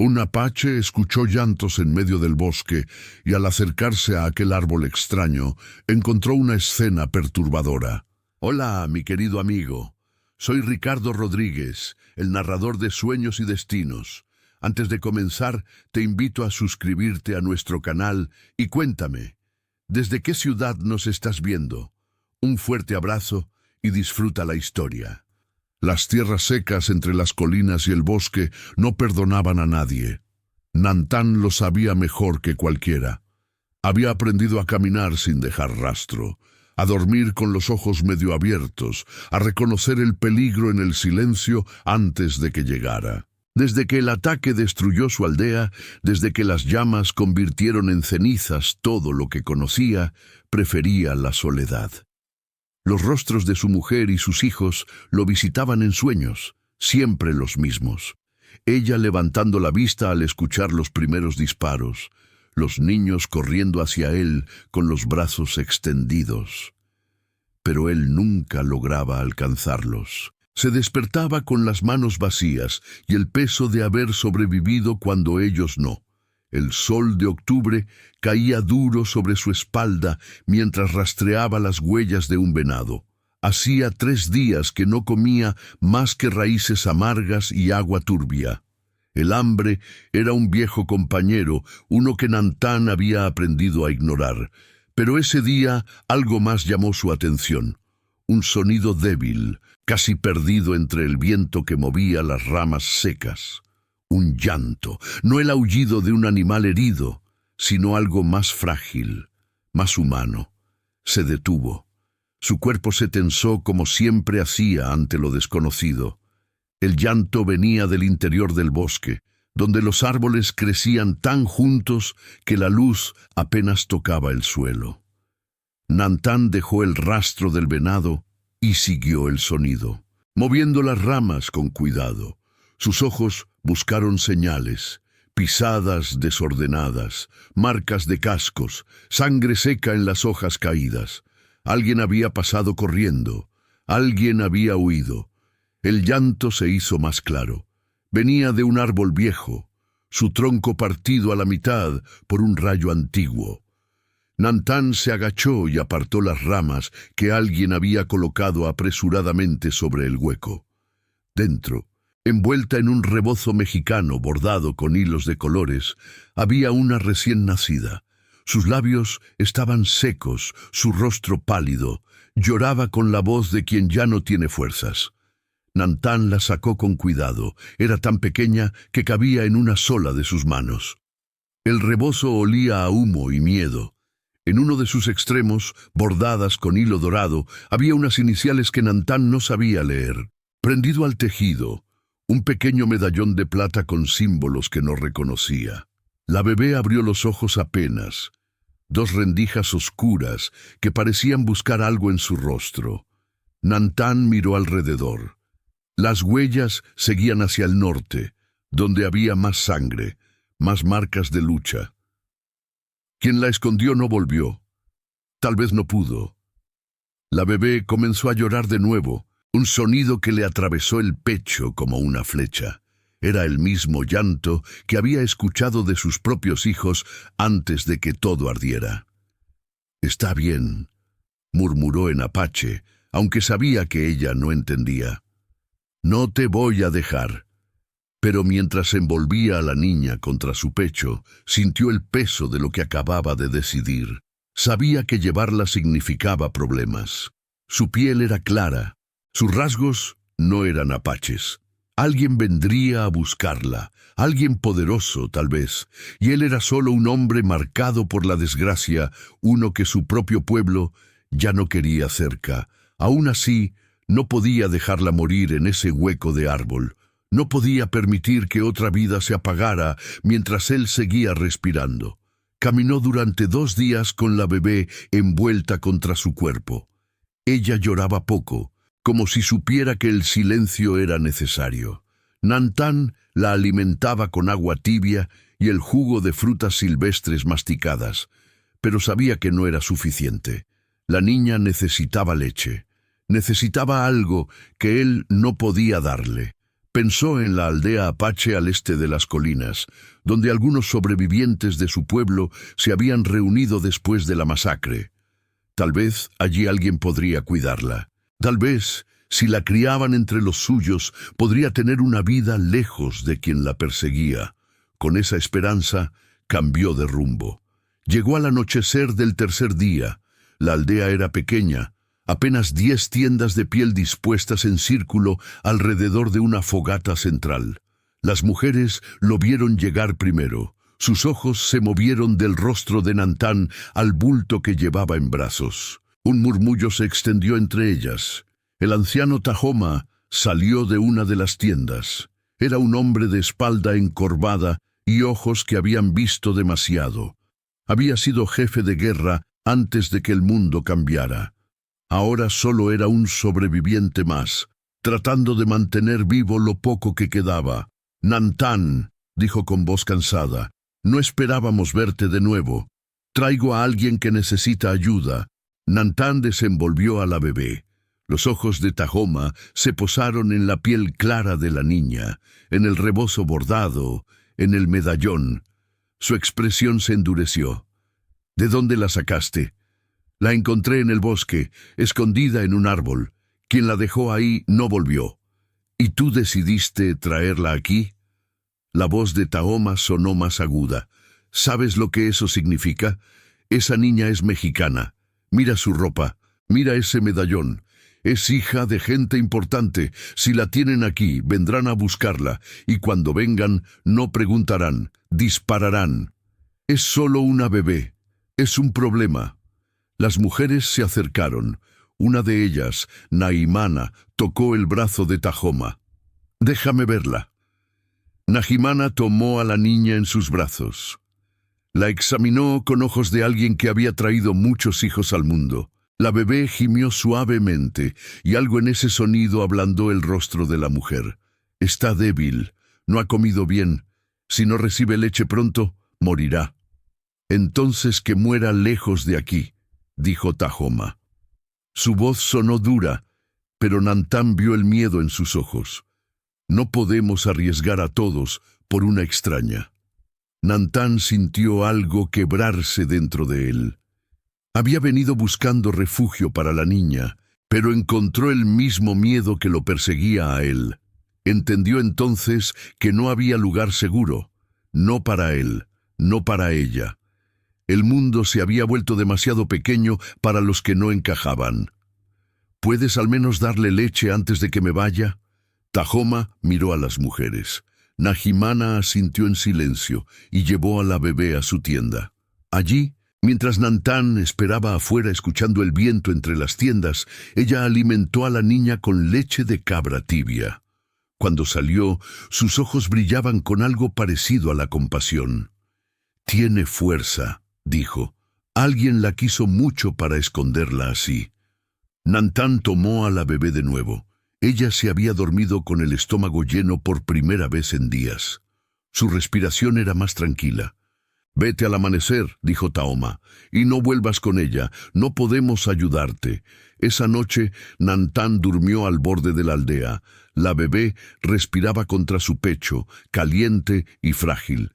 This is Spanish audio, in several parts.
Un apache escuchó llantos en medio del bosque y al acercarse a aquel árbol extraño, encontró una escena perturbadora. «Hola, mi querido amigo. Soy Ricardo Rodríguez, el narrador de Sueños y Destinos. Antes de comenzar, te invito a suscribirte a nuestro canal y cuéntame, ¿desde qué ciudad nos estás viendo? Un fuerte abrazo y disfruta la historia». Las tierras secas entre las colinas y el bosque no perdonaban a nadie. Nantán lo sabía mejor que cualquiera. Había aprendido a caminar sin dejar rastro, a dormir con los ojos medio abiertos, a reconocer el peligro en el silencio antes de que llegara. Desde que el ataque destruyó su aldea, desde que las llamas convirtieron en cenizas todo lo que conocía, prefería la soledad. Los rostros de su mujer y sus hijos lo visitaban en sueños, siempre los mismos. Ella levantando la vista al escuchar los primeros disparos, los niños corriendo hacia él con los brazos extendidos. Pero él nunca lograba alcanzarlos. Se despertaba con las manos vacías y el peso de haber sobrevivido cuando ellos no. El sol de octubre caía duro sobre su espalda mientras rastreaba las huellas de un venado. Hacía 3 días que no comía más que raíces amargas y agua turbia. El hambre era un viejo compañero, uno que Nantán había aprendido a ignorar. Pero ese día algo más llamó su atención. Un sonido débil, casi perdido entre el viento que movía las ramas secas. Un llanto, no el aullido de un animal herido, sino algo más frágil, más humano. Se detuvo. Su cuerpo se tensó como siempre hacía ante lo desconocido. El llanto venía del interior del bosque, donde los árboles crecían tan juntos que la luz apenas tocaba el suelo. Nantán dejó el rastro del venado y siguió el sonido, moviendo las ramas con cuidado. Sus ojos buscaron señales, pisadas desordenadas, marcas de cascos, sangre seca en las hojas caídas. Alguien había pasado corriendo, alguien había huido. El llanto se hizo más claro. Venía de un árbol viejo, su tronco partido a la mitad por un rayo antiguo. Nantán se agachó y apartó las ramas que alguien había colocado apresuradamente sobre el hueco. Dentro, envuelta en un rebozo mexicano bordado con hilos de colores, había una recién nacida. Sus labios estaban secos, su rostro pálido. Lloraba con la voz de quien ya no tiene fuerzas. Nantán la sacó con cuidado. Era tan pequeña que cabía en una sola de sus manos. El rebozo olía a humo y miedo. En uno de sus extremos, bordadas con hilo dorado, había unas iniciales que Nantán no sabía leer. Prendido al tejido, un pequeño medallón de plata con símbolos que no reconocía. La bebé abrió los ojos apenas. 2 rendijas oscuras que parecían buscar algo en su rostro. Nantán miró alrededor. Las huellas seguían hacia el norte, donde había más sangre, más marcas de lucha. Quien la escondió no volvió. Tal vez no pudo. La bebé comenzó a llorar de nuevo. Un sonido que le atravesó el pecho como una flecha. Era el mismo llanto que había escuchado de sus propios hijos antes de que todo ardiera. «Está bien», murmuró en apache, aunque sabía que ella no entendía. «No te voy a dejar». Pero mientras envolvía a la niña contra su pecho, sintió el peso de lo que acababa de decidir. Sabía que llevarla significaba problemas. Su piel era clara. Sus rasgos no eran apaches. Alguien vendría a buscarla, alguien poderoso tal vez, y él era solo un hombre marcado por la desgracia, uno que su propio pueblo ya no quería cerca. Aún así, no podía dejarla morir en ese hueco de árbol. No podía permitir que otra vida se apagara mientras él seguía respirando. Caminó durante 2 días con la bebé envuelta contra su cuerpo. Ella lloraba poco, como si supiera que el silencio era necesario. Nantán la alimentaba con agua tibia y el jugo de frutas silvestres masticadas, pero sabía que no era suficiente. La niña necesitaba leche, necesitaba algo que él no podía darle. Pensó en la aldea apache al este de las colinas, donde algunos sobrevivientes de su pueblo se habían reunido después de la masacre. Tal vez allí alguien podría cuidarla. Tal vez, si la criaban entre los suyos, podría tener una vida lejos de quien la perseguía. Con esa esperanza, cambió de rumbo. Llegó al anochecer del tercer día. La aldea era pequeña, apenas 10 tiendas de piel dispuestas en círculo alrededor de una fogata central. Las mujeres lo vieron llegar primero. Sus ojos se movieron del rostro de Nantán al bulto que llevaba en brazos. Un murmullo se extendió entre ellas. El anciano Tahoma salió de una de las tiendas. Era un hombre de espalda encorvada y ojos que habían visto demasiado. Había sido jefe de guerra antes de que el mundo cambiara. Ahora solo era un sobreviviente más, tratando de mantener vivo lo poco que quedaba. «Nantán», dijo con voz cansada, «no esperábamos verte de nuevo. Traigo a alguien que necesita ayuda». Nantán desenvolvió a la bebé. Los ojos de Tahoma se posaron en la piel clara de la niña, en el rebozo bordado, en el medallón. Su expresión se endureció. «¿De dónde la sacaste?» «La encontré en el bosque, escondida en un árbol. Quien la dejó ahí no volvió». «¿Y tú decidiste traerla aquí?» La voz de Tahoma sonó más aguda. «¿Sabes lo que eso significa? Esa niña es mexicana. Mira su ropa, mira ese medallón. Es hija de gente importante. Si la tienen aquí, vendrán a buscarla, y cuando vengan, no preguntarán, dispararán. Es solo una bebé. Es un problema». Las mujeres se acercaron. Una de ellas, Nahimana, tocó el brazo de Tahoma. «Déjame verla». Nahimana tomó a la niña en sus brazos. La examinó con ojos de alguien que había traído muchos hijos al mundo. La bebé gimió suavemente, y algo en ese sonido ablandó el rostro de la mujer. «Está débil, no ha comido bien. Si no recibe leche pronto, morirá». «Entonces que muera lejos de aquí», dijo Tahoma. Su voz sonó dura, pero Nantán vio el miedo en sus ojos. «No podemos arriesgar a todos por una extraña». Nantán sintió algo quebrarse dentro de él. Había venido buscando refugio para la niña, pero encontró el mismo miedo que lo perseguía a él. Entendió entonces que no había lugar seguro, no para él, no para ella. El mundo se había vuelto demasiado pequeño para los que no encajaban. «¿Puedes al menos darle leche antes de que me vaya?» Tahoma miró a las mujeres. Nahimana asintió en silencio y llevó a la bebé a su tienda. Allí, mientras Nantán esperaba afuera escuchando el viento entre las tiendas, ella alimentó a la niña con leche de cabra tibia. Cuando salió, sus ojos brillaban con algo parecido a la compasión. «Tiene fuerza», dijo. «Alguien la quiso mucho para esconderla así». Nantán tomó a la bebé de nuevo. Ella se había dormido con el estómago lleno por primera vez en días. Su respiración era más tranquila. «Vete al amanecer», dijo Tahoma, «y no vuelvas con ella. No podemos ayudarte». Esa noche, Nantán durmió al borde de la aldea. La bebé respiraba contra su pecho, caliente y frágil.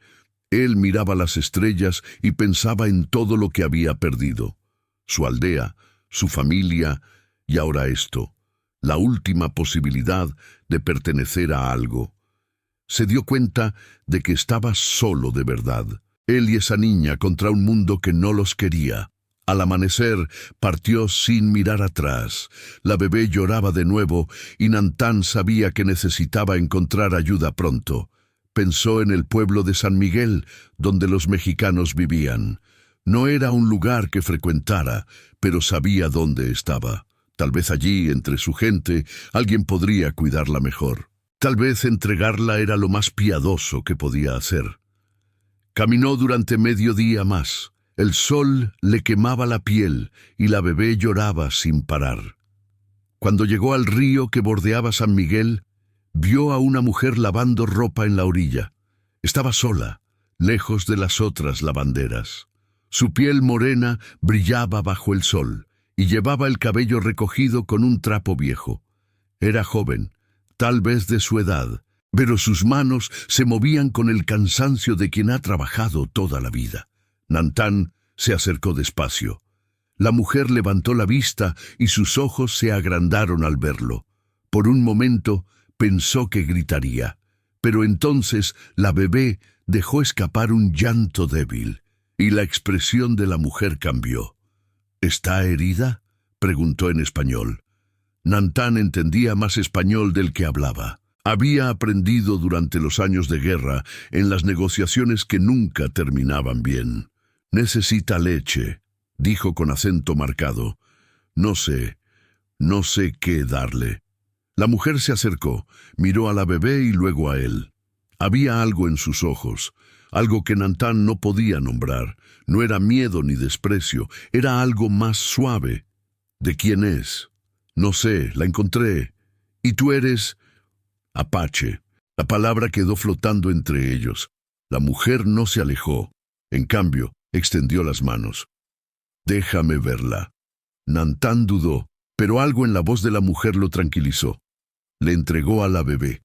Él miraba las estrellas y pensaba en todo lo que había perdido. Su aldea, su familia, y ahora esto. La última posibilidad de pertenecer a algo. Se dio cuenta de que estaba solo de verdad. Él y esa niña contra un mundo que no los quería. Al amanecer, partió sin mirar atrás. La bebé lloraba de nuevo y Nantán sabía que necesitaba encontrar ayuda pronto. Pensó en el pueblo de San Miguel, donde los mexicanos vivían. No era un lugar que frecuentara, pero sabía dónde estaba. Tal vez allí, entre su gente, alguien podría cuidarla mejor. Tal vez entregarla era lo más piadoso que podía hacer. Caminó durante medio día más. El sol le quemaba la piel y la bebé lloraba sin parar. Cuando llegó al río que bordeaba San Miguel, vio a una mujer lavando ropa en la orilla. Estaba sola, lejos de las otras lavanderas. Su piel morena brillaba bajo el sol y llevaba el cabello recogido con un trapo viejo. Era joven, tal vez de su edad, pero sus manos se movían con el cansancio de quien ha trabajado toda la vida. Nantán se acercó despacio. La mujer levantó la vista y sus ojos se agrandaron al verlo. Por un momento pensó que gritaría, pero entonces la bebé dejó escapar un llanto débil, y la expresión de la mujer cambió. ¿Está herida?, preguntó en español. Nantán entendía más español del que hablaba. Había aprendido durante los años de guerra en las negociaciones que nunca terminaban bien. «Necesita leche», dijo con acento marcado. No sé qué darle». La mujer se acercó, miró a la bebé y luego a él. Había algo en sus ojos, algo que Nantán no podía nombrar. No era miedo ni desprecio, era algo más suave. «¿De quién es?» «No sé, la encontré». «¿Y tú eres?» «Apache». La palabra quedó flotando entre ellos. La mujer no se alejó. En cambio, extendió las manos. «Déjame verla». Nantán dudó, pero algo en la voz de la mujer lo tranquilizó. Le entregó a la bebé.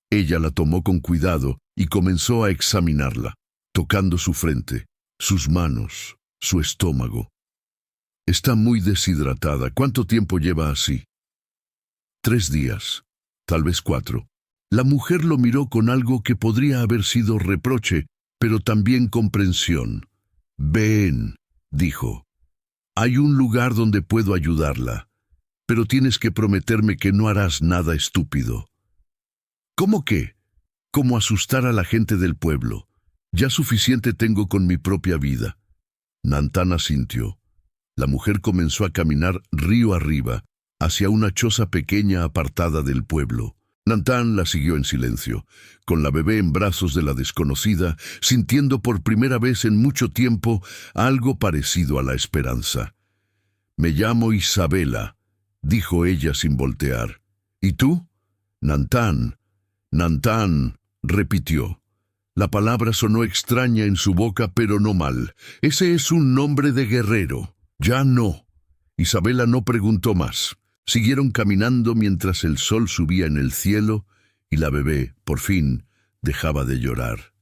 Ella la tomó con cuidado y comenzó a examinarla, tocando su frente, sus manos, su estómago. «Está muy deshidratada. ¿Cuánto tiempo lleva así?» 3 días, tal vez 4. La mujer lo miró con algo que podría haber sido reproche, pero también comprensión. «Ven», dijo. «Hay un lugar donde puedo ayudarla, pero tienes que prometerme que no harás nada estúpido». «¿Cómo qué?» «Como asustar a la gente del pueblo. Ya suficiente tengo con mi propia vida». Nantán asintió. La mujer comenzó a caminar río arriba, hacia una choza pequeña apartada del pueblo. Nantán la siguió en silencio, con la bebé en brazos de la desconocida, sintiendo por primera vez en mucho tiempo algo parecido a la esperanza. «Me llamo Isabela», dijo ella sin voltear. «¿Y tú?» «Nantán». «Nantán», repitió. La palabra sonó extraña en su boca, pero no mal. «Ese es un nombre de guerrero». «Ya no». Isabela no preguntó más. Siguieron caminando mientras el sol subía en el cielo y la bebé, por fin, dejaba de llorar.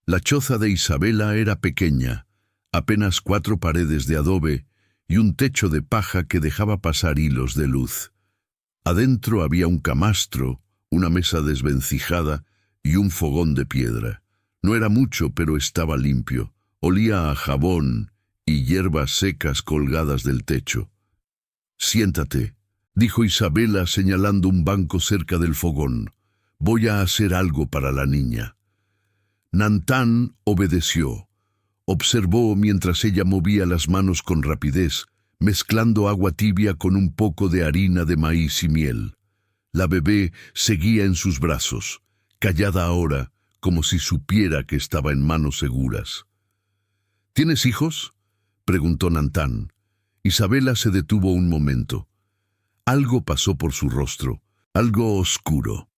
La choza de Isabela era pequeña, apenas 4 paredes de adobe y un techo de paja que dejaba pasar hilos de luz. Adentro había un camastro, una mesa desvencijada y un fogón de piedra. No era mucho, pero estaba limpio. Olía a jabón y hierbas secas colgadas del techo. «Siéntate», dijo Isabela señalando un banco cerca del fogón. «Voy a hacer algo para la niña». Nantán obedeció. Observó mientras ella movía las manos con rapidez, mezclando agua tibia con un poco de harina de maíz y miel. La bebé seguía en sus brazos, callada ahora, como si supiera que estaba en manos seguras. «¿Tienes hijos?», preguntó Nantán. Isabela se detuvo un momento. Algo pasó por su rostro, algo oscuro.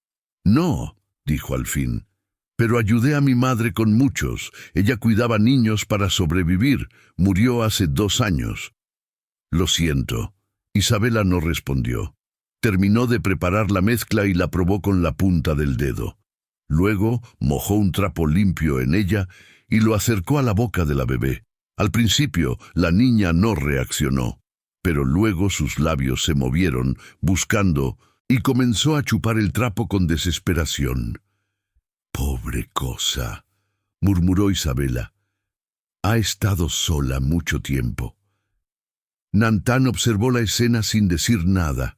«No», dijo al fin, «pero ayudé a mi madre con muchos. Ella cuidaba niños para sobrevivir. Murió hace 2 años». «Lo siento». Isabela no respondió. Terminó de preparar la mezcla y la probó con la punta del dedo. Luego mojó un trapo limpio en ella y lo acercó a la boca de la bebé. Al principio, la niña no reaccionó, pero luego sus labios se movieron, buscando, y comenzó a chupar el trapo con desesperación. «Pobre cosa», murmuró Isabela. «Ha estado sola mucho tiempo». Nantán observó la escena sin decir nada.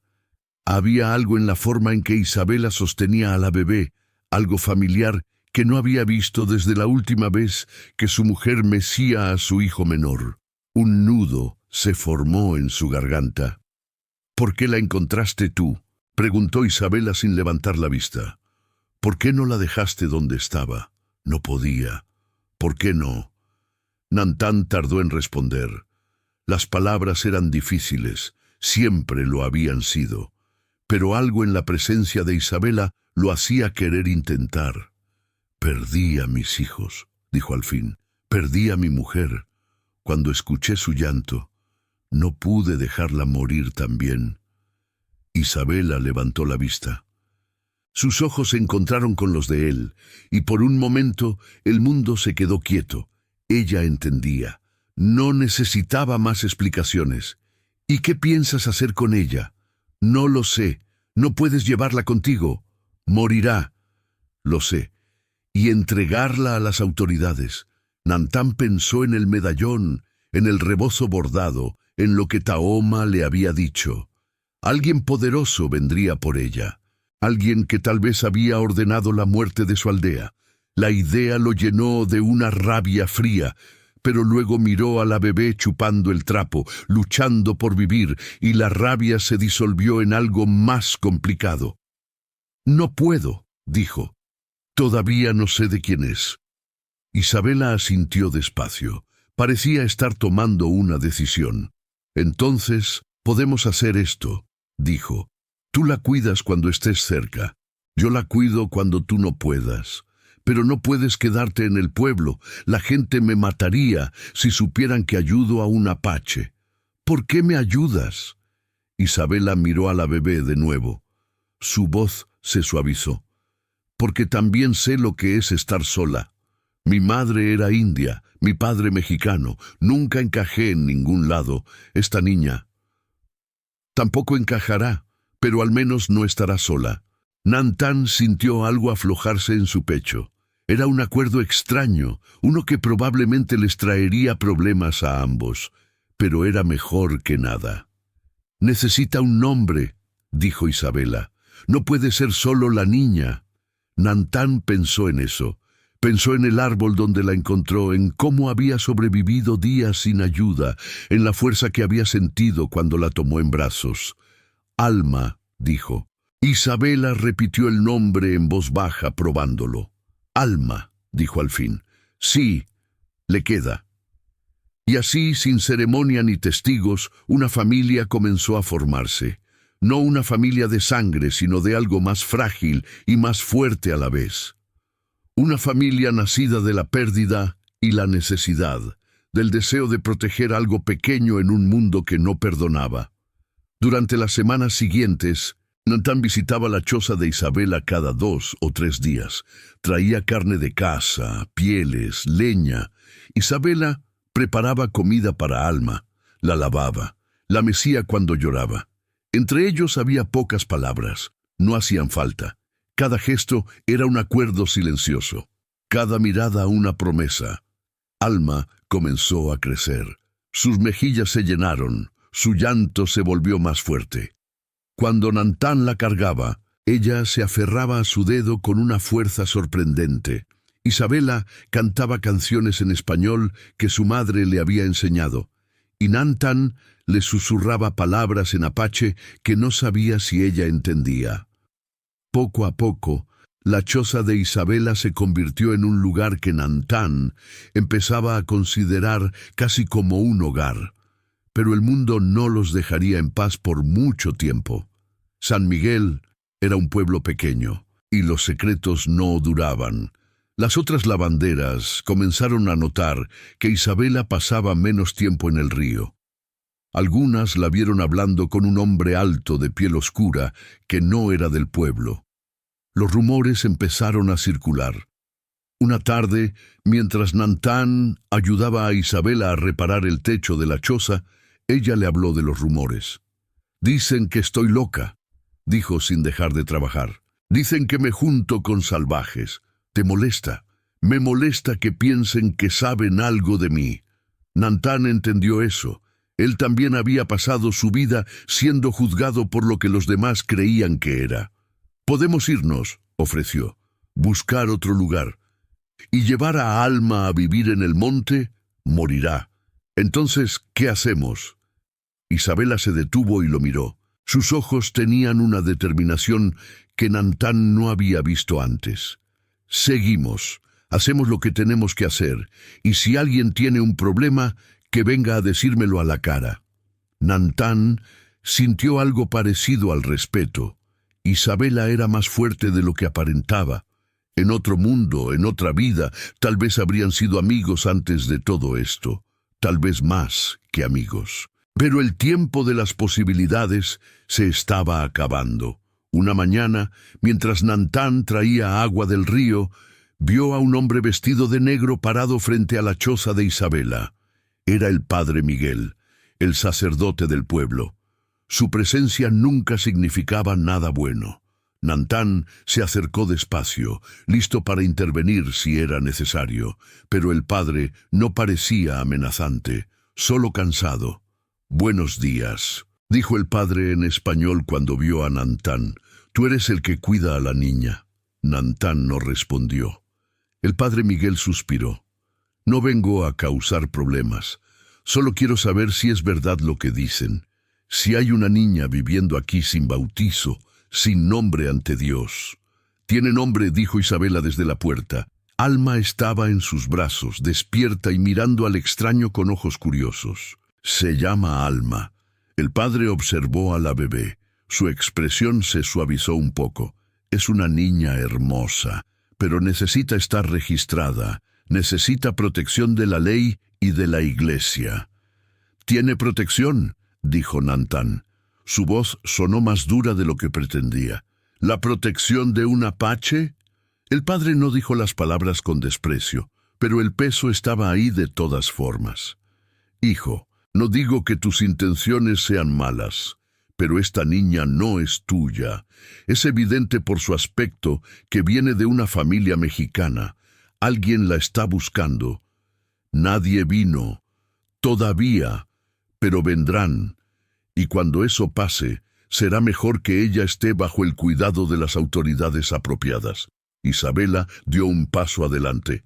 Había algo en la forma en que Isabela sostenía a la bebé, algo familiar que no había visto desde la última vez que su mujer mecía a su hijo menor. Un nudo se formó en su garganta. «¿Por qué la encontraste tú?», preguntó Isabela sin levantar la vista. «¿Por qué no la dejaste donde estaba?». «No podía». «¿Por qué no?». Nantán tardó en responder. Las palabras eran difíciles, siempre lo habían sido, pero algo en la presencia de Isabela lo hacía querer intentar. «Perdí a mis hijos», dijo al fin. «Perdí a mi mujer. Cuando escuché su llanto, no pude dejarla morir también». Isabela levantó la vista. Sus ojos se encontraron con los de él, y por un momento el mundo se quedó quieto. Ella entendía. No necesitaba más explicaciones. ¿Y qué piensas hacer con ella? No lo sé. No puedes llevarla contigo. Morirá. Lo sé. Y entregarla a las autoridades. Nantán pensó en el medallón, en el rebozo bordado, en lo que Taoma le había dicho. Alguien poderoso vendría por ella. Alguien que tal vez había ordenado la muerte de su aldea. La idea lo llenó de una rabia fría, pero luego miró a la bebé chupando el trapo, luchando por vivir, y la rabia se disolvió en algo más complicado. «No puedo», dijo. «Todavía no sé de quién es». Isabela asintió despacio. Parecía estar tomando una decisión. «Entonces, podemos hacer esto», dijo. «Tú la cuidas cuando estés cerca. Yo la cuido cuando tú no puedas. Pero no puedes quedarte en el pueblo. La gente me mataría si supieran que ayudo a un apache. ¿Por qué me ayudas?» Isabela miró a la bebé de nuevo. Su voz se suavizó. «Porque también sé lo que es estar sola. Mi madre era india, mi padre mexicano. Nunca encajé en ningún lado. Esta niña tampoco encajará, pero al menos no estará sola». Nantán sintió algo aflojarse en su pecho. Era un acuerdo extraño, uno que probablemente les traería problemas a ambos, pero era mejor que nada. «Necesita un nombre», dijo Isabela. «No puede ser solo la niña». Nantán pensó en eso. Pensó en el árbol donde la encontró, en cómo había sobrevivido días sin ayuda, en la fuerza que había sentido cuando la tomó en brazos. «Alma», dijo. Isabela repitió el nombre en voz baja, probándolo. «Alma», dijo al fin. «Sí, le queda». Y así, sin ceremonia ni testigos, una familia comenzó a formarse. No una familia de sangre, sino de algo más frágil y más fuerte a la vez. Una familia nacida de la pérdida y la necesidad, del deseo de proteger algo pequeño en un mundo que no perdonaba. Durante las semanas siguientes, Nantán visitaba la choza de Isabela cada 2 o 3 días. Traía carne de caza, pieles, leña. Isabela preparaba comida para Alma, la lavaba, la mecía cuando lloraba. Entre ellos había pocas palabras, no hacían falta. Cada gesto era un acuerdo silencioso, cada mirada una promesa. Alma comenzó a crecer. Sus mejillas se llenaron, su llanto se volvió más fuerte. Cuando Nantán la cargaba, ella se aferraba a su dedo con una fuerza sorprendente. Isabela cantaba canciones en español que su madre le había enseñado, y Nantán le susurraba palabras en apache que no sabía si ella entendía. Poco a poco, la choza de Isabela se convirtió en un lugar que Nantán empezaba a considerar casi como un hogar. Pero el mundo no los dejaría en paz por mucho tiempo. San Miguel era un pueblo pequeño, y los secretos no duraban. Las otras lavanderas comenzaron a notar que Isabela pasaba menos tiempo en el río. Algunas la vieron hablando con un hombre alto de piel oscura que no era del pueblo. Los rumores empezaron a circular. Una tarde, mientras Nantán ayudaba a Isabela a reparar el techo de la choza, ella le habló de los rumores. «Dicen que estoy loca», dijo sin dejar de trabajar. «Dicen que me junto con salvajes. ¿Te molesta? Me molesta que piensen que saben algo de mí». Nantán entendió eso. Él también había pasado su vida siendo juzgado por lo que los demás creían que era. «Podemos irnos», ofreció. «Buscar otro lugar. Y llevar a Alma a vivir en el monte, morirá. Entonces, ¿qué hacemos?» Isabela se detuvo y lo miró. Sus ojos tenían una determinación que Nantán no había visto antes. «Seguimos. Hacemos lo que tenemos que hacer. Y si alguien tiene un problema, que venga a decírmelo a la cara». Nantán sintió algo parecido al respeto. Isabela era más fuerte de lo que aparentaba. En otro mundo, en otra vida, tal vez habrían sido amigos antes de todo esto. Tal vez más que amigos. Pero el tiempo de las posibilidades se estaba acabando. Una mañana, mientras Nantán traía agua del río, vio a un hombre vestido de negro parado frente a la choza de Isabela. Era el padre Miguel, el sacerdote del pueblo. Su presencia nunca significaba nada bueno. Nantán se acercó despacio, listo para intervenir si era necesario, pero el padre no parecía amenazante, solo cansado. «Buenos días», dijo el padre en español cuando vio a Nantán. «Tú eres el que cuida a la niña». Nantán no respondió. El padre Miguel suspiró. «No vengo a causar problemas. Solo quiero saber si es verdad lo que dicen. Si hay una niña viviendo aquí sin bautizo, sin nombre ante Dios». «Tiene nombre», dijo Isabela desde la puerta. Alma estaba en sus brazos, despierta y mirando al extraño con ojos curiosos. «Se llama Alma». El padre observó a la bebé. Su expresión se suavizó un poco. «Es una niña hermosa, pero necesita estar registrada. Necesita protección de la ley y de la iglesia». «¿Tiene protección?», dijo Nantán. Su voz sonó más dura de lo que pretendía. «¿La protección de un apache?». El padre no dijo las palabras con desprecio, pero el peso estaba ahí de todas formas. «Hijo, no digo que tus intenciones sean malas, pero esta niña no es tuya. Es evidente por su aspecto que viene de una familia mexicana. Alguien la está buscando. Nadie vino, todavía, pero vendrán. Y cuando eso pase, será mejor que ella esté bajo el cuidado de las autoridades apropiadas». Isabela dio un paso adelante.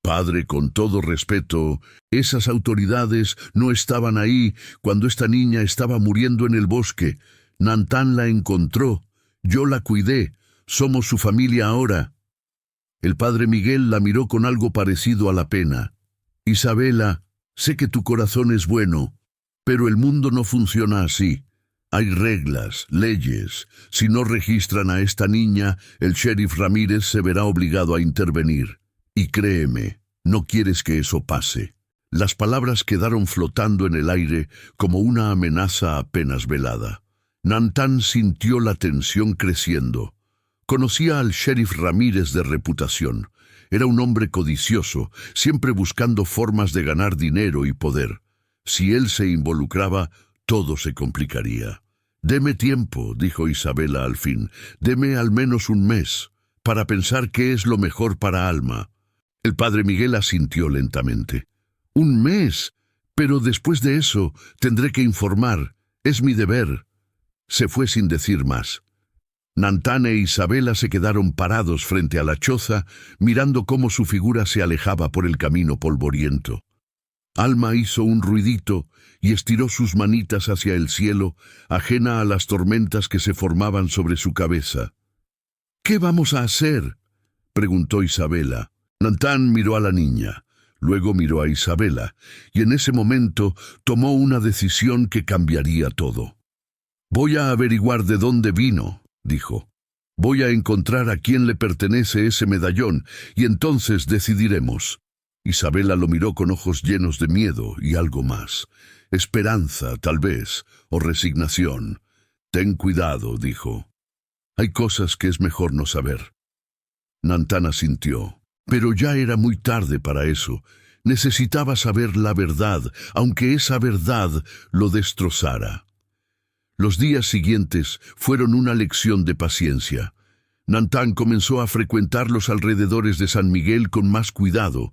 «Padre, con todo respeto, esas autoridades no estaban ahí cuando esta niña estaba muriendo en el bosque. Nantán la encontró. Yo la cuidé. Somos su familia ahora». El padre Miguel la miró con algo parecido a la pena. «Isabela, sé que tu corazón es bueno, pero el mundo no funciona así. Hay reglas, leyes. Si no registran a esta niña, el sheriff Ramírez se verá obligado a intervenir. Y créeme, no quieres que eso pase». Las palabras quedaron flotando en el aire como una amenaza apenas velada. Nantán sintió la tensión creciendo. Conocía al sheriff Ramírez de reputación. Era un hombre codicioso, siempre buscando formas de ganar dinero y poder. Si él se involucraba, todo se complicaría. «Deme tiempo», dijo Isabela al fin. «Deme al menos un mes, para pensar qué es lo mejor para Alma». El padre Miguel asintió lentamente. «¿Un mes? Pero después de eso tendré que informar. Es mi deber». Se fue sin decir más. Nantán e Isabela se quedaron parados frente a la choza, mirando cómo su figura se alejaba por el camino polvoriento. Alma hizo un ruidito y estiró sus manitas hacia el cielo, ajena a las tormentas que se formaban sobre su cabeza. «¿Qué vamos a hacer?», preguntó Isabela. Nantán miró a la niña, luego miró a Isabela, y en ese momento tomó una decisión que cambiaría todo. «Voy a averiguar de dónde vino», dijo. «Voy a encontrar a quién le pertenece ese medallón, y entonces decidiremos». Isabela lo miró con ojos llenos de miedo y algo más. Esperanza, tal vez, o resignación. «Ten cuidado», dijo. «Hay cosas que es mejor no saber». Nantán asintió. Pero ya era muy tarde para eso. Necesitaba saber la verdad, aunque esa verdad lo destrozara. Los días siguientes fueron una lección de paciencia. Nantán comenzó a frecuentar los alrededores de San Miguel con más cuidado,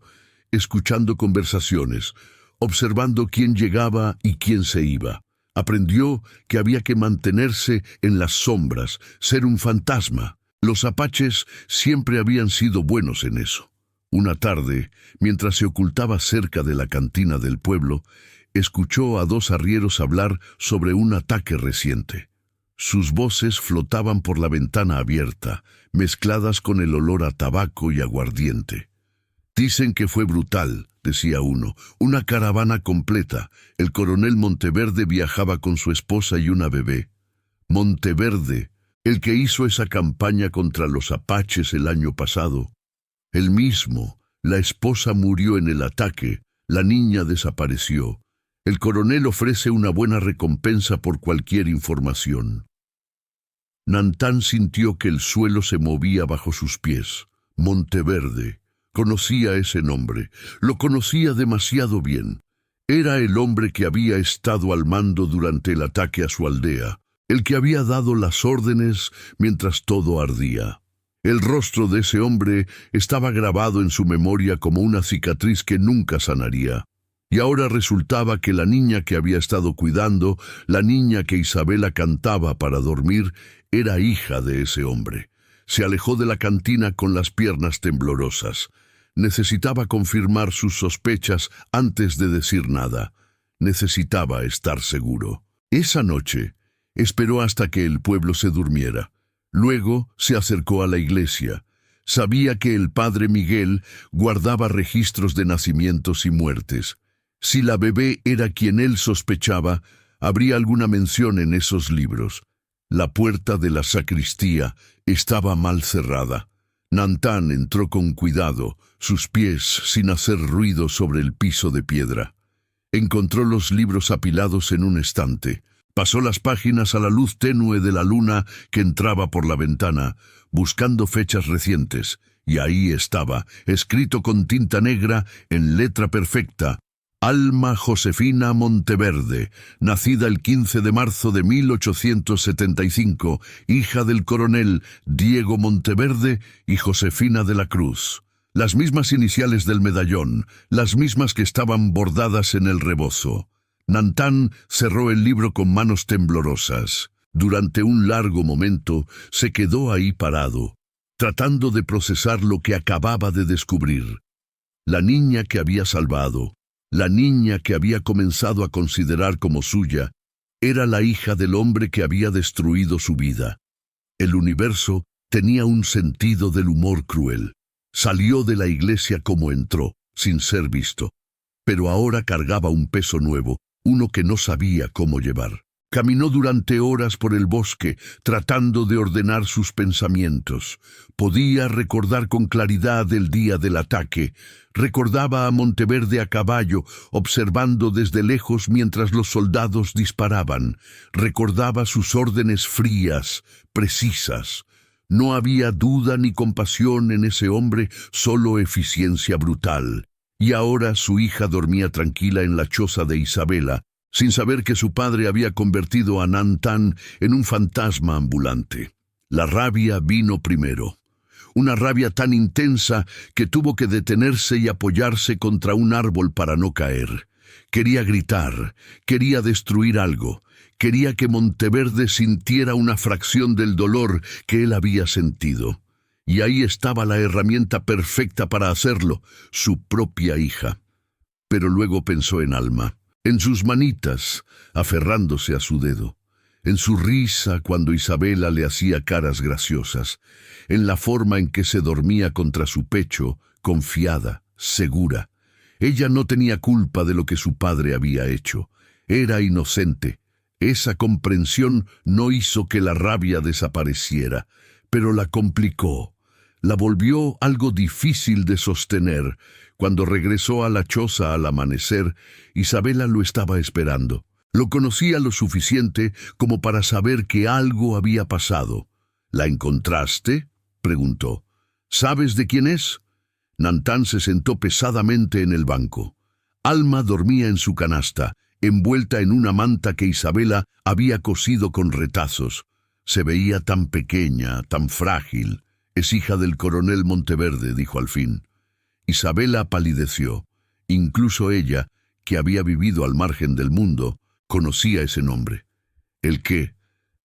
escuchando conversaciones, observando quién llegaba y quién se iba. Aprendió que había que mantenerse en las sombras, ser un fantasma. Los apaches siempre habían sido buenos en eso. Una tarde, mientras se ocultaba cerca de la cantina del pueblo, escuchó a dos arrieros hablar sobre un ataque reciente. Sus voces flotaban por la ventana abierta, mezcladas con el olor a tabaco y aguardiente. «Dicen que fue brutal», decía uno, «una caravana completa. El coronel Monteverde viajaba con su esposa y una bebé». Monteverde, el que hizo esa campaña contra los apaches el año pasado. El mismo. La esposa murió en el ataque, la niña desapareció. El coronel ofrece una buena recompensa por cualquier información. Nantán sintió que el suelo se movía bajo sus pies. Monteverde. Conocía ese nombre. Lo conocía demasiado bien. Era el hombre que había estado al mando durante el ataque a su aldea, el que había dado las órdenes mientras todo ardía. El rostro de ese hombre estaba grabado en su memoria como una cicatriz que nunca sanaría. Y ahora resultaba que la niña que había estado cuidando, la niña que Isabela cantaba para dormir, era hija de ese hombre. Se alejó de la cantina con las piernas temblorosas. Necesitaba confirmar sus sospechas antes de decir nada. Necesitaba estar seguro. Esa noche esperó hasta que el pueblo se durmiera. Luego se acercó a la iglesia. Sabía que el padre Miguel guardaba registros de nacimientos y muertes. Si la bebé era quien él sospechaba, habría alguna mención en esos libros. La puerta de la sacristía estaba mal cerrada. Nantán entró con cuidado, sus pies sin hacer ruido sobre el piso de piedra. Encontró los libros apilados en un estante. Pasó las páginas a la luz tenue de la luna que entraba por la ventana, buscando fechas recientes, y ahí estaba, escrito con tinta negra, en letra perfecta: Alma Josefina Monteverde, nacida el 15 de marzo de 1875, hija del coronel Diego Monteverde y Josefina de la Cruz. Las mismas iniciales del medallón, las mismas que estaban bordadas en el rebozo. Nantán cerró el libro con manos temblorosas. Durante un largo momento se quedó ahí parado, tratando de procesar lo que acababa de descubrir. La niña que había salvado, la niña que había comenzado a considerar como suya, era la hija del hombre que había destruido su vida. El universo tenía un sentido del humor cruel. Salió de la iglesia como entró, sin ser visto. Pero ahora cargaba un peso nuevo, uno que no sabía cómo llevar. Caminó durante horas por el bosque, tratando de ordenar sus pensamientos. Podía recordar con claridad el día del ataque. Recordaba a Monteverde a caballo, observando desde lejos mientras los soldados disparaban. Recordaba sus órdenes frías, precisas. No había duda ni compasión en ese hombre, solo eficiencia brutal. Y ahora su hija dormía tranquila en la choza de Isabela, sin saber que su padre había convertido a Nantán en un fantasma ambulante. La rabia vino primero. Una rabia tan intensa que tuvo que detenerse y apoyarse contra un árbol para no caer. Quería gritar, quería destruir algo. Quería que Monteverde sintiera una fracción del dolor que él había sentido. Y ahí estaba la herramienta perfecta para hacerlo, su propia hija. Pero luego pensó en Alma, en sus manitas, aferrándose a su dedo, en su risa cuando Isabela le hacía caras graciosas, en la forma en que se dormía contra su pecho, confiada, segura. Ella no tenía culpa de lo que su padre había hecho. Era inocente. Esa comprensión no hizo que la rabia desapareciera, pero la complicó. La volvió algo difícil de sostener. Cuando regresó a la choza al amanecer, Isabela lo estaba esperando. Lo conocía lo suficiente como para saber que algo había pasado. ¿La encontraste?, preguntó. ¿Sabes de quién es? Nantán se sentó pesadamente en el banco. Alma dormía en su canasta, envuelta en una manta que Isabela había cosido con retazos. Se veía tan pequeña, tan frágil. Es hija del coronel Monteverde, dijo al fin. Isabela palideció. Incluso ella, que había vivido al margen del mundo, conocía ese nombre. ¿El qué?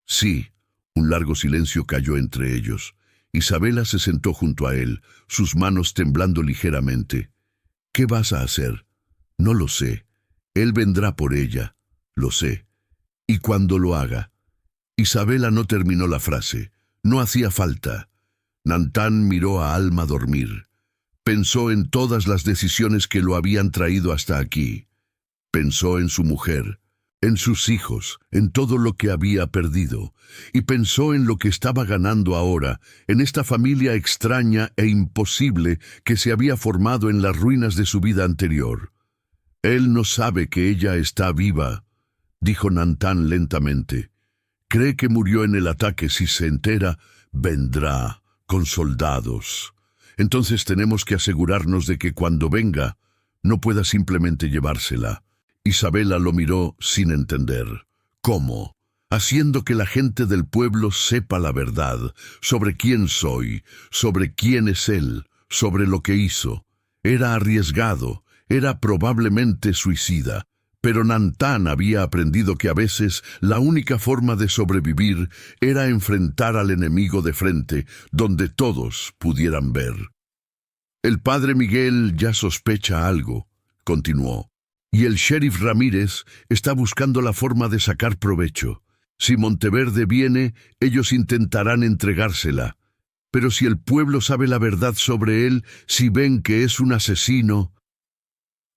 Sí. Un largo silencio cayó entre ellos. Isabela se sentó junto a él, sus manos temblando ligeramente. ¿Qué vas a hacer? No lo sé. Él vendrá por ella. Lo sé. ¿Y cuando lo haga? Isabela no terminó la frase. No hacía falta. Nantán miró a Alma dormir. Pensó en todas las decisiones que lo habían traído hasta aquí. Pensó en su mujer, en sus hijos, en todo lo que había perdido, y pensó en lo que estaba ganando ahora, en esta familia extraña e imposible que se había formado en las ruinas de su vida anterior. Él no sabe que ella está viva, dijo Nantán lentamente. Cree que murió en el ataque. Si se entera, vendrá con soldados. Entonces tenemos que asegurarnos de que cuando venga, no pueda simplemente llevársela. Isabela lo miró sin entender. ¿Cómo? Haciendo que la gente del pueblo sepa la verdad sobre quién soy, sobre quién es él, sobre lo que hizo. Era arriesgado, era probablemente suicida, pero Nantán había aprendido que a veces la única forma de sobrevivir era enfrentar al enemigo de frente, donde todos pudieran ver. El padre Miguel ya sospecha algo, continuó, y el sheriff Ramírez está buscando la forma de sacar provecho. Si Monteverde viene, ellos intentarán entregársela. Pero si el pueblo sabe la verdad sobre él, si ven que es un asesino,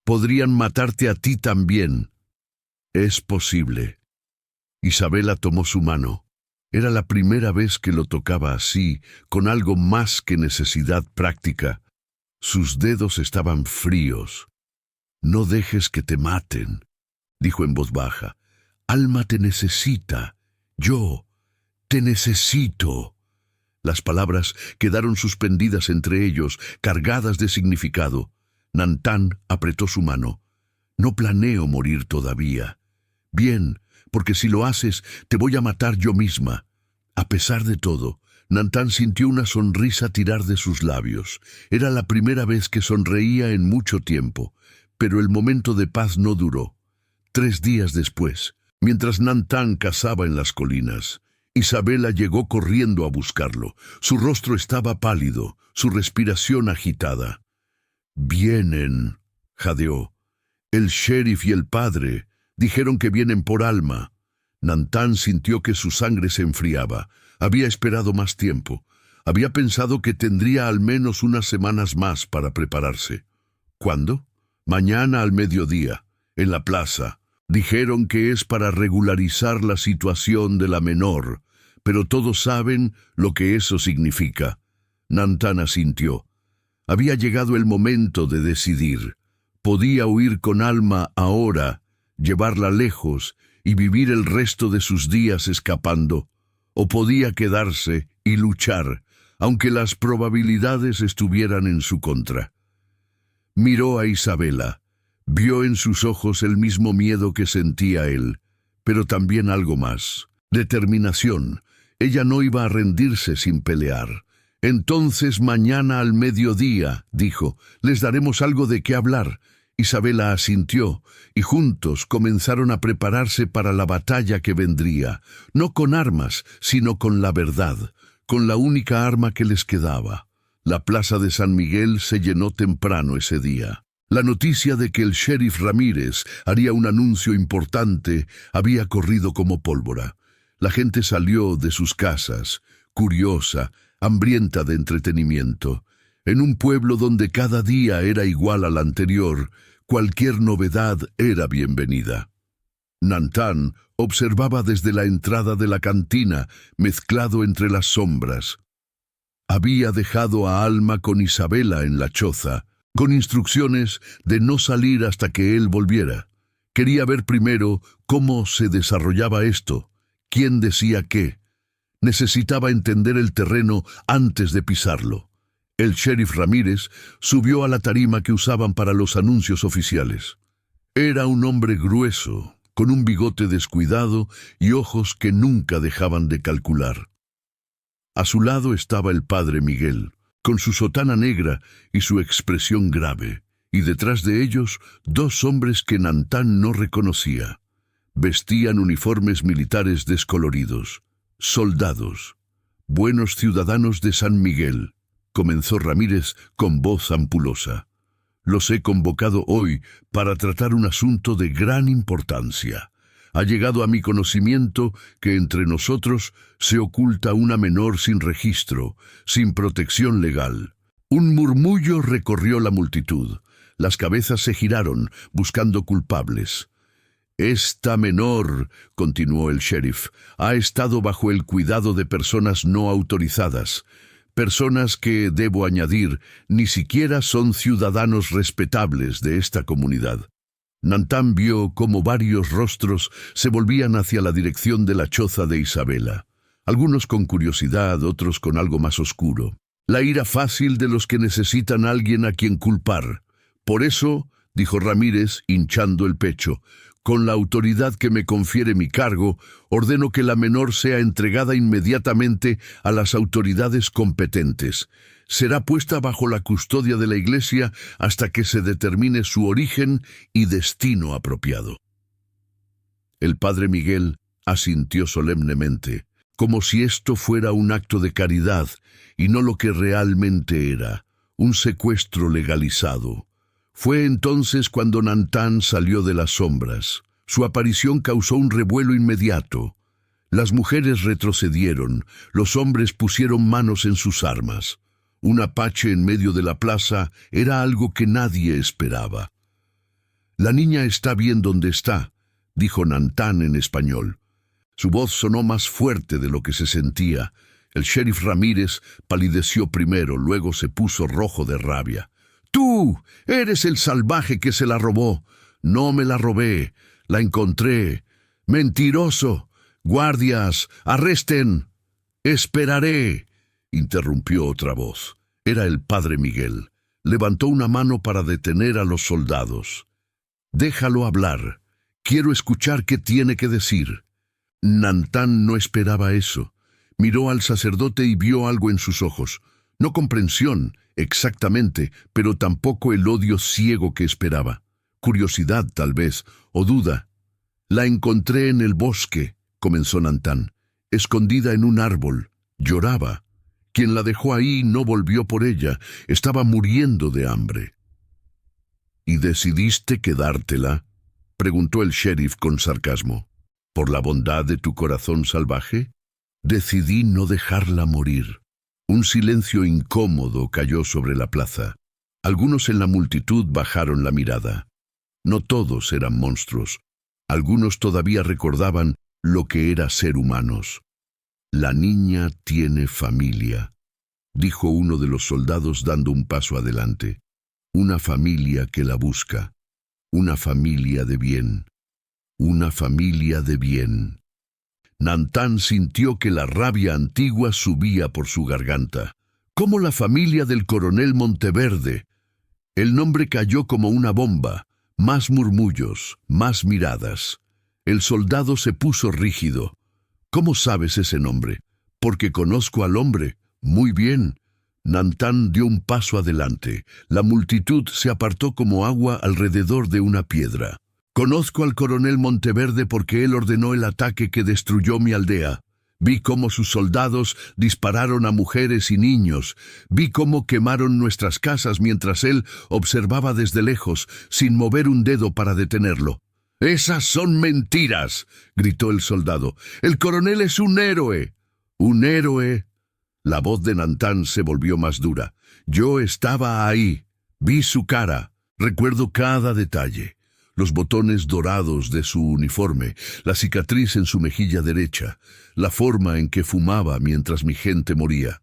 podrían matarte a ti también. Es posible. Isabela tomó su mano. Era la primera vez que lo tocaba así, con algo más que necesidad práctica. Sus dedos estaban fríos. «No dejes que te maten», dijo en voz baja. «Alma te necesita. Yo te necesito». Las palabras quedaron suspendidas entre ellos, cargadas de significado. Nantán apretó su mano. «No planeo morir todavía». «Bien, porque si lo haces, te voy a matar yo misma». A pesar de todo, Nantán sintió una sonrisa tirar de sus labios. Era la primera vez que sonreía en mucho tiempo, pero el momento de paz no duró. 3 días después, mientras Nantán cazaba en las colinas, Isabela llegó corriendo a buscarlo. Su rostro estaba pálido, su respiración agitada. «Vienen», jadeó. «El sheriff y el padre dijeron que vienen por Alma». Nantán sintió que su sangre se enfriaba. Había esperado más tiempo. Había pensado que tendría al menos unas semanas más para prepararse. ¿Cuándo? Mañana al mediodía, en la plaza. Dijeron que es para regularizar la situación de la menor, pero todos saben lo que eso significa. Nantán asintió. Había llegado el momento de decidir. Podía huir con Alma ahora, llevarla lejos y vivir el resto de sus días escapando, o podía quedarse y luchar, aunque las probabilidades estuvieran en su contra. Miró a Isabela. Vio en sus ojos el mismo miedo que sentía él, pero también algo más. Determinación. Ella no iba a rendirse sin pelear. «Entonces mañana al mediodía», dijo, «les daremos algo de qué hablar». Isabela asintió, y juntos comenzaron a prepararse para la batalla que vendría, no con armas, sino con la verdad, con la única arma que les quedaba. La plaza de San Miguel se llenó temprano ese día. La noticia de que el sheriff Ramírez haría un anuncio importante había corrido como pólvora. La gente salió de sus casas, curiosa, hambrienta de entretenimiento. En un pueblo donde cada día era igual al anterior, cualquier novedad era bienvenida. Nantán observaba desde la entrada de la cantina, mezclado entre las sombras. Había dejado a Alma con Isabela en la choza, con instrucciones de no salir hasta que él volviera. Quería ver primero cómo se desarrollaba esto, quién decía qué. Necesitaba entender el terreno antes de pisarlo. El sheriff Ramírez subió a la tarima que usaban para los anuncios oficiales. Era un hombre grueso, con un bigote descuidado y ojos que nunca dejaban de calcular. A su lado estaba el padre Miguel, con su sotana negra y su expresión grave, y detrás de ellos 2 hombres que Nantán no reconocía. Vestían uniformes militares descoloridos. «Soldados, buenos ciudadanos de San Miguel», comenzó Ramírez con voz ampulosa. «Los he convocado hoy para tratar un asunto de gran importancia. Ha llegado a mi conocimiento que entre nosotros se oculta una menor sin registro, sin protección legal». Un murmullo recorrió la multitud. Las cabezas se giraron, buscando culpables. «Esta menor», continuó el sheriff, «ha estado bajo el cuidado de personas no autorizadas. Personas que, debo añadir, ni siquiera son ciudadanos respetables de esta comunidad. Nantán vio cómo varios rostros se volvían hacia la dirección de la choza de Isabela, algunos con curiosidad, otros con algo más oscuro. La ira fácil de los que necesitan a alguien a quien culpar. Por eso, dijo Ramírez, hinchando el pecho, con la autoridad que me confiere mi cargo, ordeno que la menor sea entregada inmediatamente a las autoridades competentes. Será puesta bajo la custodia de la Iglesia hasta que se determine su origen y destino apropiado. El padre Miguel asintió solemnemente, como si esto fuera un acto de caridad y no lo que realmente era, un secuestro legalizado. Fue entonces cuando Nantán salió de las sombras. Su aparición causó un revuelo inmediato. Las mujeres retrocedieron, los hombres pusieron manos en sus armas. Un apache en medio de la plaza era algo que nadie esperaba. «La niña está bien donde está», dijo Nantán en español. Su voz sonó más fuerte de lo que se sentía. El sheriff Ramírez palideció primero, luego se puso rojo de rabia. «Tú eres el salvaje que se la robó». «No me la robé, la encontré». «Mentiroso. Guardias, arresten». «Esperaré», interrumpió otra voz. Era el padre Miguel. Levantó una mano para detener a los soldados. «Déjalo hablar. Quiero escuchar qué tiene que decir». Nantán no esperaba eso. Miró al sacerdote y vio algo en sus ojos. No comprensión, exactamente, pero tampoco el odio ciego que esperaba. Curiosidad, tal vez, o duda. «La encontré en el bosque», comenzó Nantán, «escondida en un árbol. Lloraba. Quien la dejó ahí no volvió por ella. Estaba muriendo de hambre». «¿Y decidiste quedártela?», preguntó el sheriff con sarcasmo. «¿Por la bondad de tu corazón salvaje?» «Decidí no dejarla morir». Un silencio incómodo cayó sobre la plaza. Algunos en la multitud bajaron la mirada. No todos eran monstruos. Algunos todavía recordaban lo que era ser humanos. «La niña tiene familia», dijo uno de los soldados dando un paso adelante. «Una familia que la busca. Una familia de bien. Una familia de bien». Nantán sintió que la rabia antigua subía por su garganta. «Como la familia del coronel Monteverde». El nombre cayó como una bomba. Más murmullos, más miradas. El soldado se puso rígido. «¿Cómo sabes ese nombre?» «Porque conozco al hombre». «Muy bien». Nantán dio un paso adelante. La multitud se apartó como agua alrededor de una piedra. «Conozco al coronel Monteverde porque él ordenó el ataque que destruyó mi aldea. Vi cómo sus soldados dispararon a mujeres y niños. Vi cómo quemaron nuestras casas mientras él observaba desde lejos, sin mover un dedo para detenerlo». «Esas son mentiras», gritó el soldado. «El coronel es un héroe». «¿Un héroe?» La voz de Nantán se volvió más dura. «Yo estaba ahí. Vi su cara. Recuerdo cada detalle. Los botones dorados de su uniforme, la cicatriz en su mejilla derecha, la forma en que fumaba mientras mi gente moría».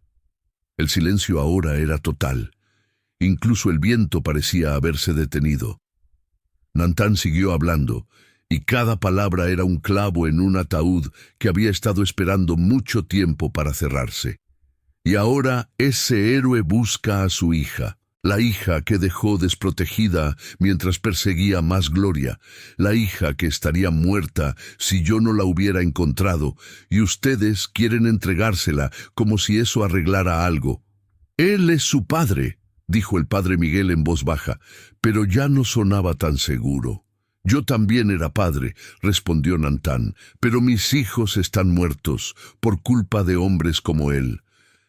El silencio ahora era total. Incluso el viento parecía haberse detenido. Nantán siguió hablando, y cada palabra era un clavo en un ataúd que había estado esperando mucho tiempo para cerrarse. Y ahora ese héroe busca a su hija. La hija que dejó desprotegida mientras perseguía más gloria, la hija que estaría muerta si yo no la hubiera encontrado, y ustedes quieren entregársela como si eso arreglara algo. «Él es su padre», dijo el padre Miguel en voz baja, pero ya no sonaba tan seguro. «Yo también era padre», respondió Nantán, «pero mis hijos están muertos por culpa de hombres como él».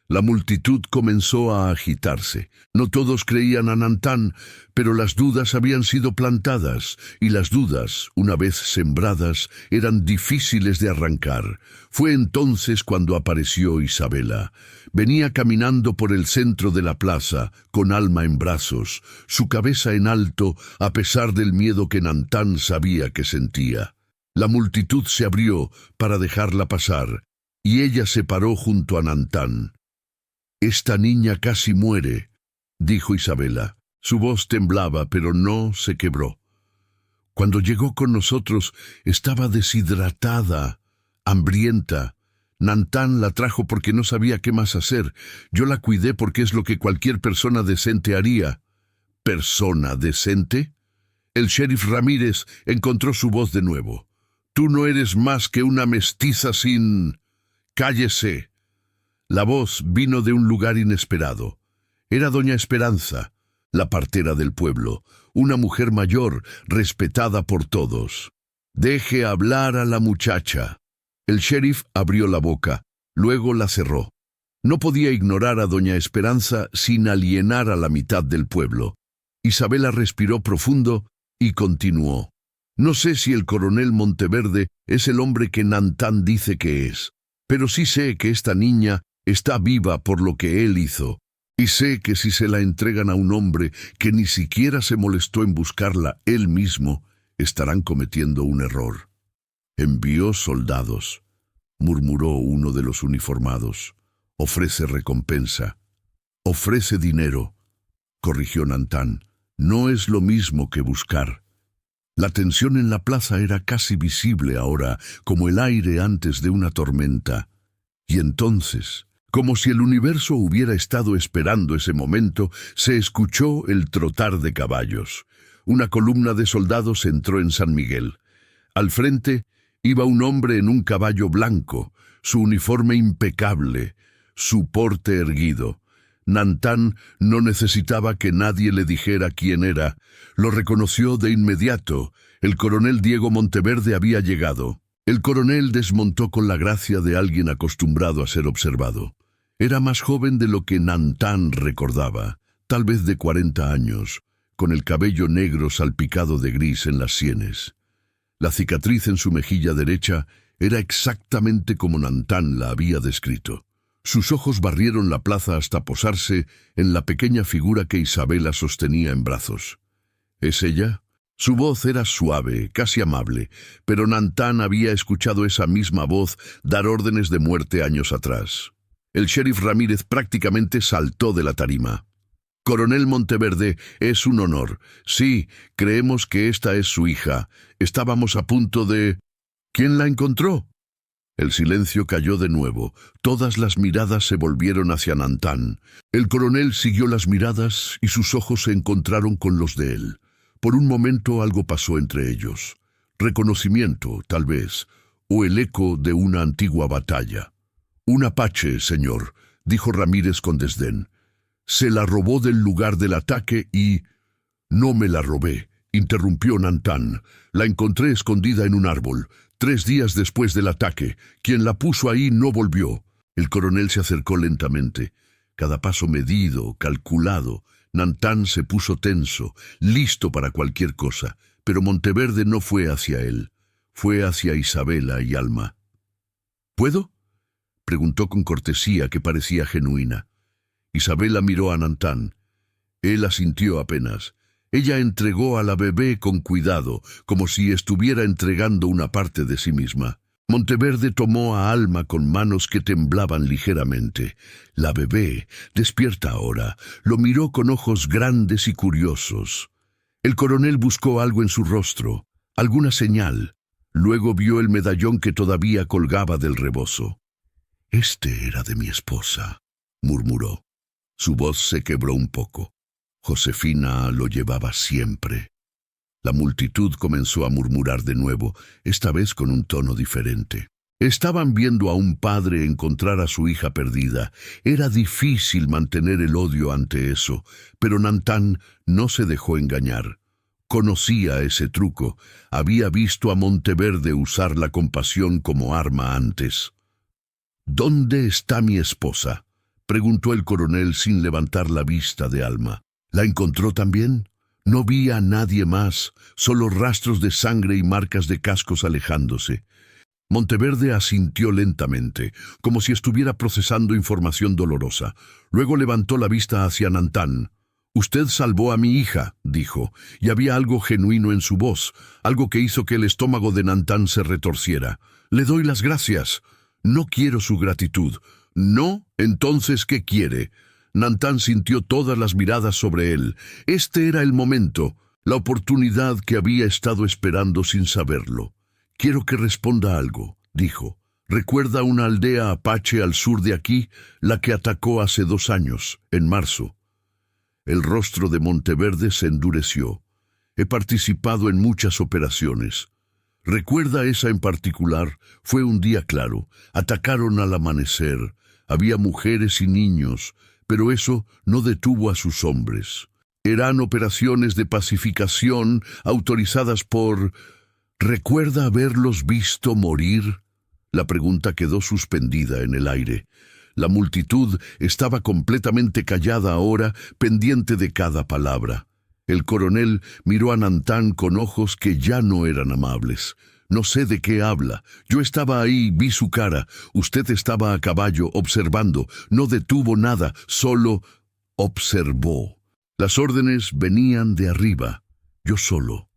La multitud comenzó a agitarse. No todos creían a Nantán, pero las dudas habían sido plantadas, y las dudas, una vez sembradas, eran difíciles de arrancar. Fue entonces cuando apareció Isabela. Venía caminando por el centro de la plaza, con Alma en brazos, su cabeza en alto, a pesar del miedo que Nantán sabía que sentía. La multitud se abrió para dejarla pasar, y ella se paró junto a Nantán. «Esta niña casi muere», dijo Isabela. Su voz temblaba, pero no se quebró. Cuando llegó con nosotros, estaba deshidratada, hambrienta. Nantán la trajo porque no sabía qué más hacer. Yo la cuidé porque es lo que cualquier persona decente haría. ¿Persona decente? El sheriff Ramírez encontró su voz de nuevo. Tú no eres más que una mestiza sin... ¡Cállese! La voz vino de un lugar inesperado. Era doña Esperanza, la partera del pueblo, una mujer mayor, respetada por todos. Deje hablar a la muchacha. El sheriff abrió la boca, luego la cerró. No podía ignorar a doña Esperanza sin alienar a la mitad del pueblo. Isabela respiró profundo y continuó. No sé si el coronel Monteverde es el hombre que Nantán dice que es, pero sí sé que esta niña está viva por lo que él hizo. Y sé que si se la entregan a un hombre que ni siquiera se molestó en buscarla él mismo, estarán cometiendo un error. Envió soldados, murmuró uno de los uniformados. Ofrece recompensa. Ofrece dinero, corrigió Nantán. No es lo mismo que buscar. La tensión en la plaza era casi visible ahora, como el aire antes de una tormenta. Y entonces, como si el universo hubiera estado esperando ese momento, se escuchó el trotar de caballos. Una columna de soldados entró en San Miguel. Al frente iba un hombre en un caballo blanco, su uniforme impecable, su porte erguido. Nantán no necesitaba que nadie le dijera quién era. Lo reconoció de inmediato. El coronel Diego Monteverde había llegado. El coronel desmontó con la gracia de alguien acostumbrado a ser observado. Era más joven de lo que Nantán recordaba, tal vez de 40 años, con el cabello negro salpicado de gris en las sienes. La cicatriz en su mejilla derecha era exactamente como Nantán la había descrito. Sus ojos barrieron la plaza hasta posarse en la pequeña figura que Isabela sostenía en brazos. ¿Es ella? Su voz era suave, casi amable, pero Nantán había escuchado esa misma voz dar órdenes de muerte años atrás. El sheriff Ramírez prácticamente saltó de la tarima. Coronel Monteverde, es un honor. Sí, creemos que esta es su hija. Estábamos a punto de... ¿Quién la encontró? El silencio cayó de nuevo. Todas las miradas se volvieron hacia Nantán. El coronel siguió las miradas y sus ojos se encontraron con los de él. Por un momento algo pasó entre ellos. Reconocimiento, tal vez, o el eco de una antigua batalla. Un apache, señor, dijo Ramírez con desdén. Se la robó del lugar del ataque y... No me la robé, interrumpió Nantán. La encontré escondida en un árbol. 3 días después del ataque. Quien la puso ahí no volvió. El coronel se acercó lentamente. Cada paso medido, calculado. Nantán se puso tenso, listo para cualquier cosa. Pero Monteverde no fue hacia él. Fue hacia Isabela y Alma. ¿Puedo?, preguntó con cortesía que parecía genuina. Isabela miró a Nantán. Él asintió apenas. Ella entregó a la bebé con cuidado, como si estuviera entregando una parte de sí misma. Monteverde tomó a Alma con manos que temblaban ligeramente. La bebé, despierta ahora, lo miró con ojos grandes y curiosos. El coronel buscó algo en su rostro, alguna señal. Luego vio el medallón que todavía colgaba del rebozo. «Este era de mi esposa», murmuró. Su voz se quebró un poco. Josefina lo llevaba siempre. La multitud comenzó a murmurar de nuevo, esta vez con un tono diferente. Estaban viendo a un padre encontrar a su hija perdida. Era difícil mantener el odio ante eso, pero Nantán no se dejó engañar. Conocía ese truco. Había visto a Monteverde usar la compasión como arma antes. «¿Dónde está mi esposa?», preguntó el coronel sin levantar la vista de Alma. «¿La encontró también?». No vi a nadie más, solo rastros de sangre y marcas de cascos alejándose. Monteverde asintió lentamente, como si estuviera procesando información dolorosa. Luego levantó la vista hacia Nantán. «Usted salvó a mi hija», dijo, y había algo genuino en su voz, algo que hizo que el estómago de Nantán se retorciera. «Le doy las gracias». «No quiero su gratitud». «¿No? Entonces, ¿qué quiere?». Nantán sintió todas las miradas sobre él. Este era el momento. la oportunidad que había estado esperando sin saberlo. «Quiero que responda algo», dijo. «¿Recuerda una aldea apache al sur de aquí, la que atacó hace 2 años, en marzo?» El rostro de Monteverde se endureció. «He participado en muchas operaciones. ¿Recuerda esa en particular? Fue un día claro. Atacaron al amanecer. Había mujeres y niños, pero eso no detuvo a sus hombres. Eran operaciones de pacificación autorizadas por... ¿Recuerda haberlos visto morir?» La pregunta quedó suspendida en el aire. La multitud estaba completamente callada ahora, pendiente de cada palabra. El coronel miró a Nantán con ojos que ya no eran amables. «No sé de qué habla. Yo estaba ahí, vi su cara. Usted estaba a caballo, observando. No detuvo nada, solo observó. Las órdenes venían de arriba. Yo solo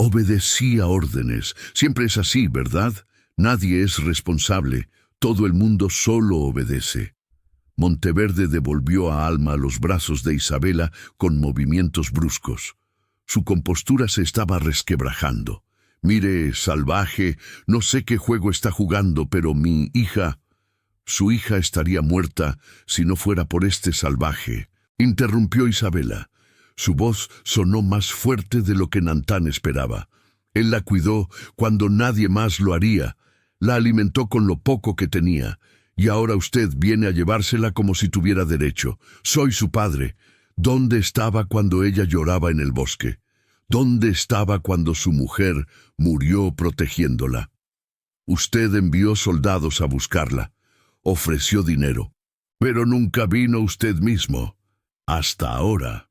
obedecía órdenes. Siempre es así, ¿verdad? Nadie es responsable. Todo el mundo solo obedece». Monteverde devolvió a Alma los brazos de Isabela con movimientos bruscos. Su compostura se estaba resquebrajando. «Mire, salvaje, no sé qué juego está jugando, pero mi hija...» «Su hija estaría muerta si no fuera por este salvaje», interrumpió Isabela. Su voz sonó más fuerte de lo que Nantán esperaba. Él la cuidó cuando nadie más lo haría. La alimentó con lo poco que tenía. Y ahora usted viene a llevársela como si tuviera derecho. Soy su padre. ¿Dónde estaba cuando ella lloraba en el bosque? ¿Dónde estaba cuando su mujer murió protegiéndola? Usted envió soldados a buscarla. Ofreció dinero. Pero nunca vino usted mismo. Hasta ahora.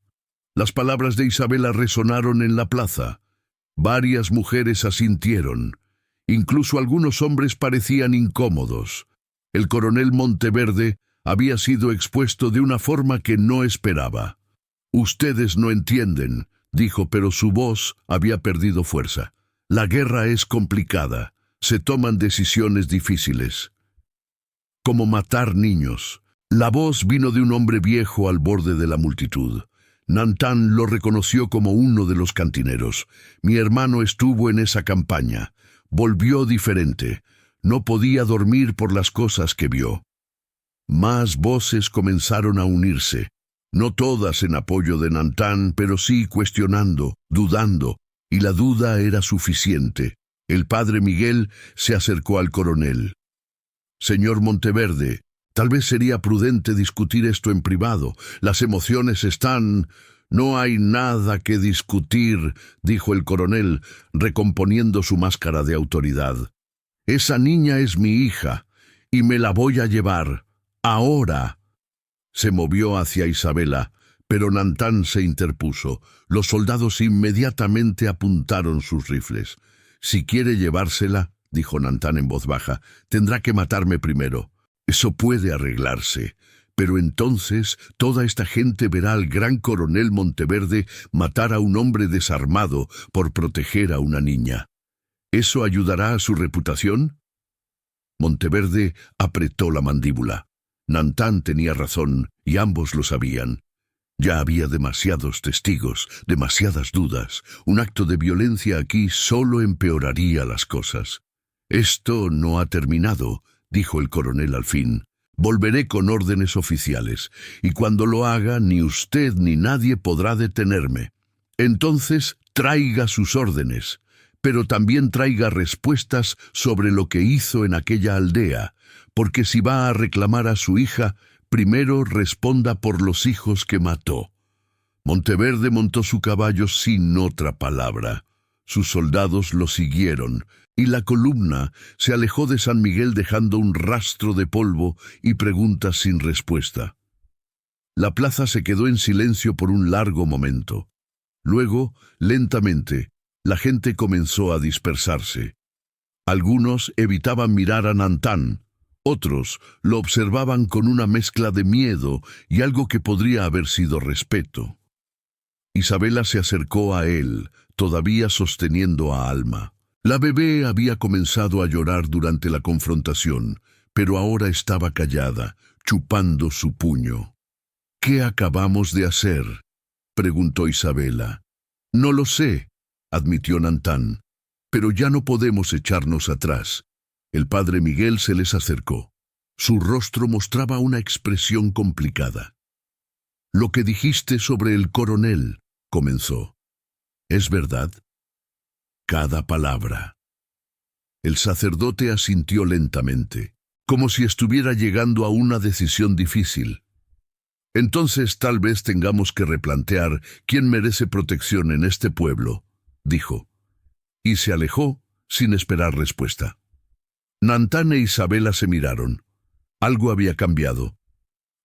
Las palabras de Isabela resonaron en la plaza. Varias mujeres asintieron. Incluso algunos hombres parecían incómodos. El coronel Monteverde había sido expuesto de una forma que no esperaba. «Ustedes no entienden», dijo, pero su voz había perdido fuerza. «La guerra es complicada. Se toman decisiones difíciles. Como matar niños». La voz vino de un hombre viejo al borde de la multitud. Nantán lo reconoció como uno de los cantineros. «Mi hermano estuvo en esa campaña. Volvió diferente. No podía dormir por las cosas que vio». Más voces comenzaron a unirse. No todas en apoyo de Nantán, pero sí cuestionando, dudando, y la duda era suficiente. El padre Miguel se acercó al coronel. «Señor Monteverde, tal vez sería prudente discutir esto en privado. Las emociones están...» «No hay nada que discutir», dijo el coronel, recomponiendo su máscara de autoridad. «Esa niña es mi hija, y me la voy a llevar. Ahora». Se movió hacia Isabela, pero Nantán se interpuso. Los soldados inmediatamente apuntaron sus rifles. «Si quiere llevársela», dijo Nantán en voz baja, «tendrá que matarme primero. Eso puede arreglarse. Pero entonces toda esta gente verá al gran coronel Monteverde matar a un hombre desarmado por proteger a una niña. ¿Eso ayudará a su reputación?» Monteverde apretó la mandíbula. Nantán tenía razón, y ambos lo sabían. Ya había demasiados testigos, demasiadas dudas. Un acto de violencia aquí solo empeoraría las cosas. «Esto no ha terminado», dijo el coronel al fin. «Volveré con órdenes oficiales, y cuando lo haga ni usted ni nadie podrá detenerme. Entonces traiga sus órdenes, pero también traiga respuestas sobre lo que hizo en aquella aldea, porque si va a reclamar a su hija, primero responda por los hijos que mató». Monteverde montó su caballo sin otra palabra. Sus soldados lo siguieron, y la columna se alejó de San Miguel dejando un rastro de polvo y preguntas sin respuesta. La plaza se quedó en silencio por un largo momento. Luego, lentamente, la gente comenzó a dispersarse. Algunos evitaban mirar a Nantán, otros lo observaban con una mezcla de miedo y algo que podría haber sido respeto. Isabela se acercó a él, todavía sosteniendo a Alma. La bebé había comenzado a llorar durante la confrontación, pero ahora estaba callada, chupando su puño. «¿Qué acabamos de hacer?», preguntó Isabela. No lo sé, admitió Nantán, pero ya no podemos echarnos atrás. El padre Miguel se les acercó. Su rostro mostraba una expresión complicada. Lo que dijiste sobre el coronel, comenzó. ¿Es verdad? Cada palabra. El sacerdote asintió lentamente, como si estuviera llegando a una decisión difícil. Entonces tal vez tengamos que replantear quién merece protección en este pueblo, dijo. Y se alejó sin esperar respuesta. Nantán e Isabela se miraron. Algo había cambiado.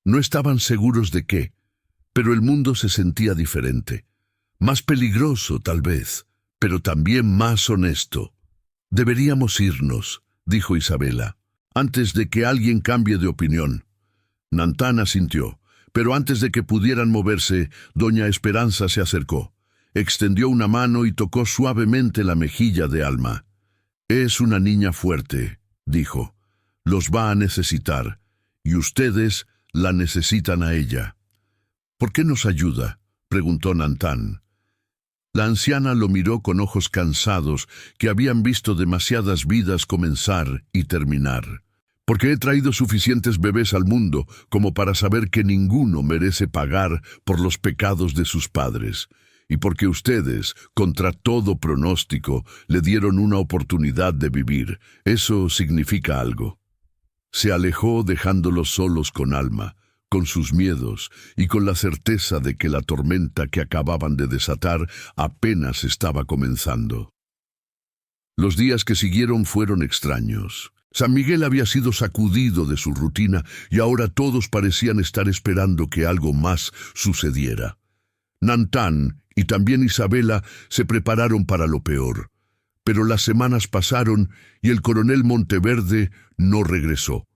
No estaban seguros de qué, pero el mundo se sentía diferente. Más peligroso, tal vez, pero también más honesto. Deberíamos irnos, dijo Isabela, antes de que alguien cambie de opinión. Nantán asintió, pero antes de que pudieran moverse, doña Esperanza se acercó. Extendió una mano y tocó suavemente la mejilla de Alma. Es una niña fuerte, dijo. Los va a necesitar, y ustedes la necesitan a ella. ¿Por qué nos ayuda?, preguntó Nantán. La anciana lo miró con ojos cansados que habían visto demasiadas vidas comenzar y terminar. Porque he traído suficientes bebés al mundo como para saber que ninguno merece pagar por los pecados de sus padres. Y porque ustedes, contra todo pronóstico, le dieron una oportunidad de vivir. Eso significa algo. Se alejó dejándolos solos con Alma, con sus miedos y con la certeza de que la tormenta que acababan de desatar apenas estaba comenzando. Los días que siguieron fueron extraños. San Miguel había sido sacudido de su rutina y ahora todos parecían estar esperando que algo más sucediera. Nantán y también Isabela se prepararon para lo peor. Pero las semanas pasaron y el coronel Monteverde no regresó.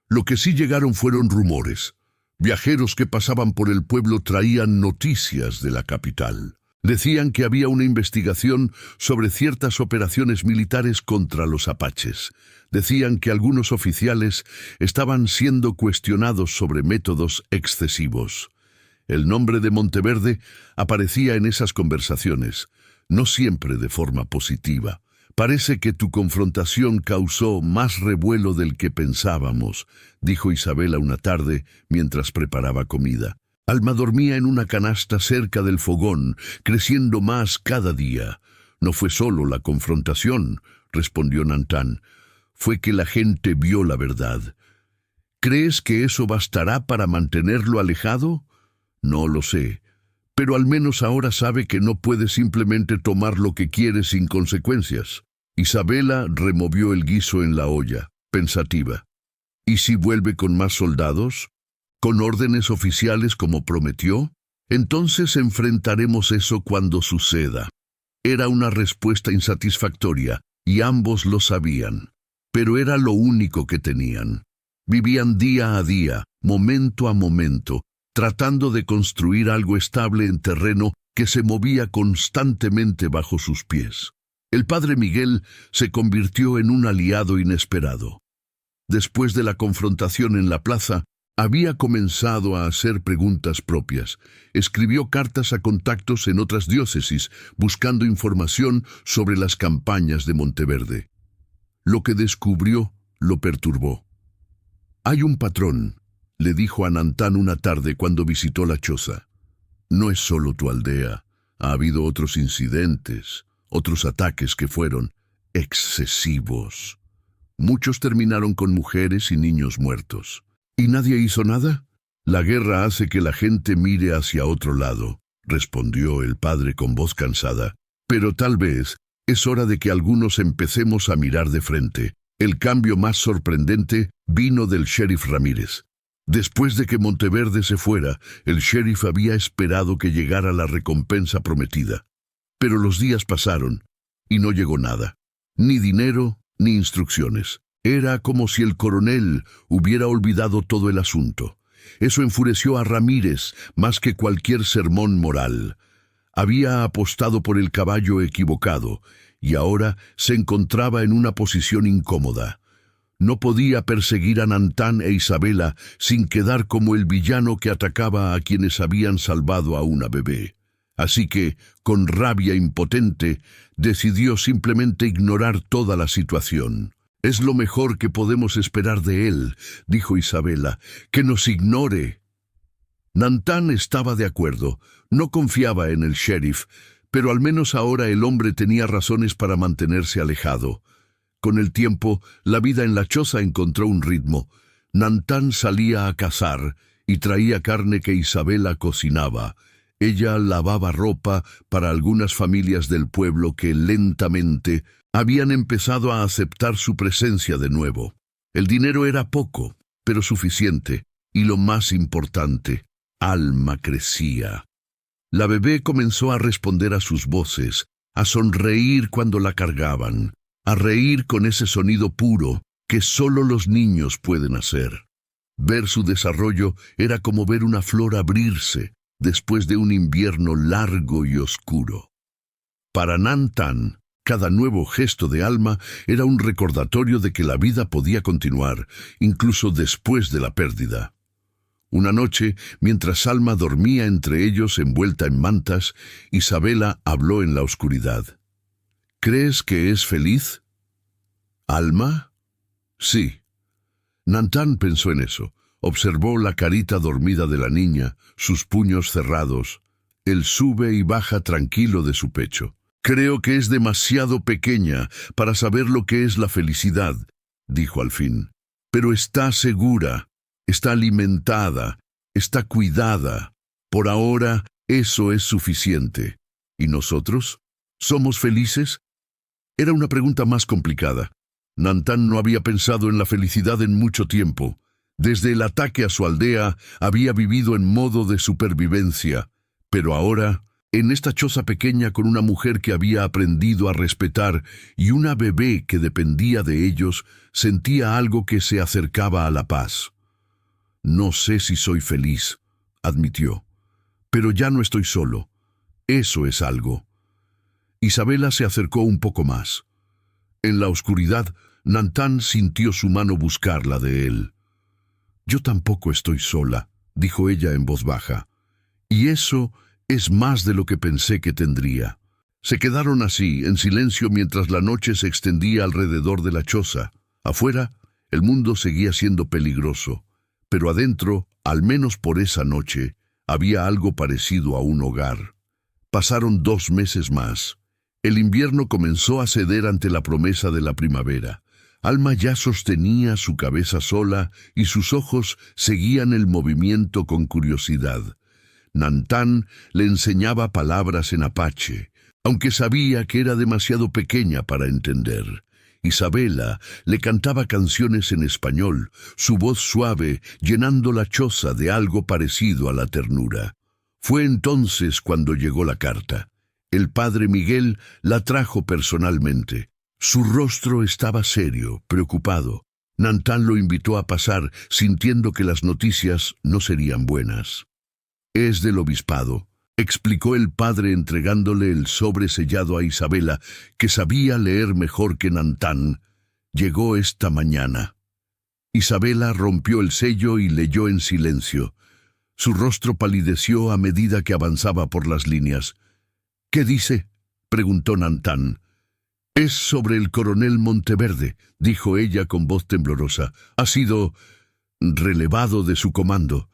Lo que sí llegaron fueron rumores. Viajeros que pasaban por el pueblo traían noticias de la capital. Decían que había una investigación sobre ciertas operaciones militares contra los apaches. Decían que algunos oficiales estaban siendo cuestionados sobre métodos excesivos. El nombre de Monteverde aparecía en esas conversaciones, no siempre de forma positiva. Parece que tu confrontación causó más revuelo del que pensábamos, dijo Isabela una tarde mientras preparaba comida. Alma dormía en una canasta cerca del fogón, creciendo más cada día. No fue solo la confrontación, respondió Nantán. Fue que la gente vio la verdad. ¿Crees que eso bastará para mantenerlo alejado? No lo sé, pero al menos ahora sabe que no puede simplemente tomar lo que quiere sin consecuencias. Isabela removió el guiso en la olla, pensativa. ¿Y si vuelve con más soldados? ¿Con órdenes oficiales como prometió? Entonces enfrentaremos eso cuando suceda. Era una respuesta insatisfactoria, y ambos lo sabían. Pero era lo único que tenían. Vivían día a día, momento a momento, tratando de construir algo estable en terreno que se movía constantemente bajo sus pies. El padre Miguel se convirtió en un aliado inesperado. Después de la confrontación en la plaza, había comenzado a hacer preguntas propias. Escribió cartas a contactos en otras diócesis, buscando información sobre las campañas de Monteverde. Lo que descubrió lo perturbó. «Hay un patrón», le dijo a Nantán una tarde cuando visitó la choza. «No es solo tu aldea. Ha habido otros incidentes, otros ataques que fueron excesivos. Muchos terminaron con mujeres y niños muertos. ¿Y nadie hizo nada? La guerra hace que la gente mire hacia otro lado», respondió el padre con voz cansada. «Pero tal vez es hora de que algunos empecemos a mirar de frente. El cambio más sorprendente vino del sheriff Ramírez. Después de que Monteverde se fuera, el sheriff había esperado que llegara la recompensa prometida. Pero los días pasaron y no llegó nada. Ni dinero, ni instrucciones. Era como si el coronel hubiera olvidado todo el asunto. Eso enfureció a Ramírez más que cualquier sermón moral. Había apostado por el caballo equivocado y ahora se encontraba en una posición incómoda. No podía perseguir a Nantán e Isabela sin quedar como el villano que atacaba a quienes habían salvado a una bebé. Así que, con rabia impotente, decidió simplemente ignorar toda la situación. «Es lo mejor que podemos esperar de él», dijo Isabela, «que nos ignore». Nantan estaba de acuerdo, no confiaba en el sheriff, pero al menos ahora el hombre tenía razones para mantenerse alejado. Con el tiempo, la vida en la choza encontró un ritmo. Nantan salía a cazar y traía carne que Isabela cocinaba. Ella lavaba ropa para algunas familias del pueblo que lentamente habían empezado a aceptar su presencia de nuevo. El dinero era poco, pero suficiente, y lo más importante, Alma crecía. La bebé comenzó a responder a sus voces, a sonreír cuando la cargaban, a reír con ese sonido puro que solo los niños pueden hacer. Ver su desarrollo era como ver una flor abrirse después de un invierno largo y oscuro. Para Nantan, cada nuevo gesto de Alma era un recordatorio de que la vida podía continuar, incluso después de la pérdida. Una noche, mientras Alma dormía entre ellos envuelta en mantas, Isabela habló en la oscuridad. «¿Crees que es feliz?» «¿Alma?» «Sí». Nantan pensó en eso. Observó la carita dormida de la niña, sus puños cerrados, el sube y baja tranquilo de su pecho. «Creo que es demasiado pequeña para saber lo que es la felicidad», dijo al fin. «Pero está segura, está alimentada, está cuidada. Por ahora, eso es suficiente. ¿Y nosotros? ¿Somos felices?» Era una pregunta más complicada. Nantan no había pensado en la felicidad en mucho tiempo. Desde el ataque a su aldea, había vivido en modo de supervivencia. Pero ahora, en esta choza pequeña con una mujer que había aprendido a respetar y una bebé que dependía de ellos, sentía algo que se acercaba a la paz. «No sé si soy feliz», admitió, «pero ya no estoy solo. Eso es algo». Isabela se acercó un poco más. En la oscuridad, Nantan sintió su mano buscar la de él. «Yo tampoco estoy sola», dijo ella en voz baja. «Y eso es más de lo que pensé que tendría». Se quedaron así, en silencio, mientras la noche se extendía alrededor de la choza. Afuera, el mundo seguía siendo peligroso, pero adentro, al menos por esa noche, había algo parecido a un hogar. Pasaron 2 meses más. El invierno comenzó a ceder ante la promesa de la primavera. Alma ya sostenía su cabeza sola y sus ojos seguían el movimiento con curiosidad. Nantan le enseñaba palabras en apache, aunque sabía que era demasiado pequeña para entender. Isabela le cantaba canciones en español, su voz suave llenando la choza de algo parecido a la ternura. Fue entonces cuando llegó la carta. El padre Miguel la trajo personalmente. Su rostro estaba serio, preocupado. Nantan lo invitó a pasar, sintiendo que las noticias no serían buenas. «Es del obispado», explicó el padre entregándole el sobre sellado a Isabela, que sabía leer mejor que Nantan. «Llegó esta mañana». Isabela rompió el sello y leyó en silencio. Su rostro palideció a medida que avanzaba por las líneas. «¿Qué dice?», preguntó Nantan. «Es sobre el coronel Monteverde», dijo ella con voz temblorosa. «Ha sido relevado de su comando.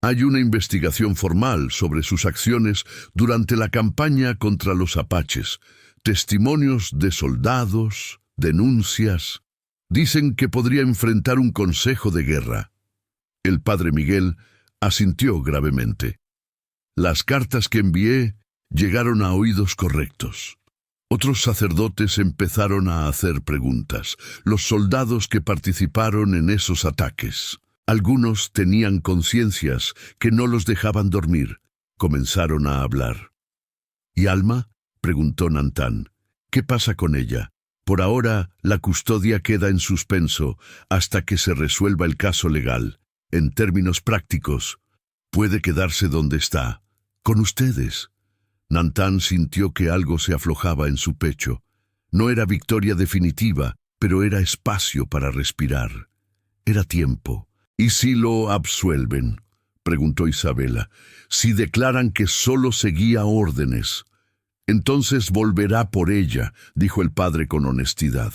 Hay una investigación formal sobre sus acciones durante la campaña contra los apaches. Testimonios de soldados, denuncias. Dicen que podría enfrentar un consejo de guerra». El padre Miguel asintió gravemente. «Las cartas que envié llegaron a oídos correctos». Otros sacerdotes empezaron a hacer preguntas. Los soldados que participaron en esos ataques. Algunos tenían conciencias que no los dejaban dormir. Comenzaron a hablar. «¿Y Alma?», preguntó Nantan. «¿Qué pasa con ella? Por ahora, la custodia queda en suspenso hasta que se resuelva el caso legal. En términos prácticos, puede quedarse donde está, con ustedes». Nantan sintió que algo se aflojaba en su pecho. No era victoria definitiva, pero era espacio para respirar. Era tiempo. «¿Y si lo absuelven?», preguntó Isabela. Si declaran que solo seguía órdenes, entonces volverá por ella, dijo el padre con honestidad.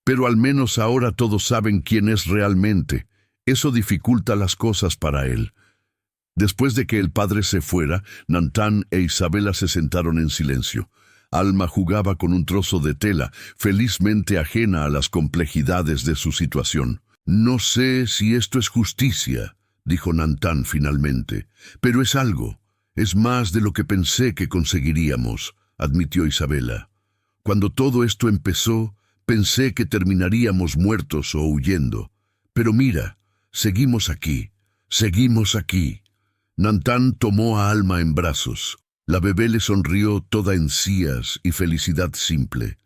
Pero al menos ahora todos saben quién es realmente. Eso dificulta las cosas para él. Después de que el padre se fuera, Nantán e Isabela se sentaron en silencio. Alma jugaba con un trozo de tela, felizmente ajena a las complejidades de su situación. «No sé si esto es justicia», dijo Nantán finalmente, «pero es algo. Es más de lo que pensé que conseguiríamos», admitió Isabela. «Cuando todo esto empezó, pensé que terminaríamos muertos o huyendo. Pero mira, seguimos aquí, seguimos aquí». Nantán tomó a Alma en brazos. La bebé le sonrió toda encías y felicidad simple.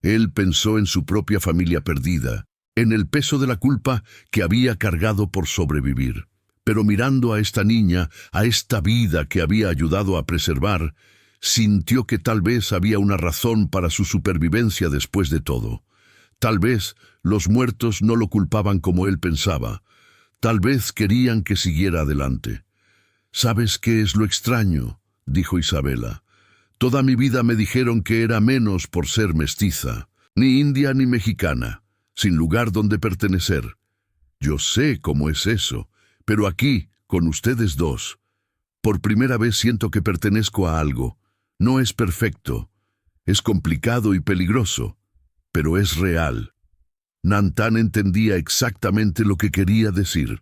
Él pensó en su propia familia perdida, en el peso de la culpa que había cargado por sobrevivir. Pero mirando a esta niña, a esta vida que había ayudado a preservar, sintió que tal vez había una razón para su supervivencia después de todo. Tal vez los muertos no lo culpaban como él pensaba. Tal vez querían que siguiera adelante. «¿Sabes qué es lo extraño?», dijo Isabela. «Toda mi vida me dijeron que era menos por ser mestiza, ni india ni mexicana, sin lugar donde pertenecer. Yo sé cómo es eso, pero aquí, con ustedes dos, por primera vez siento que pertenezco a algo. No es perfecto, es complicado y peligroso, pero es real». Nantán entendía exactamente lo que quería decir.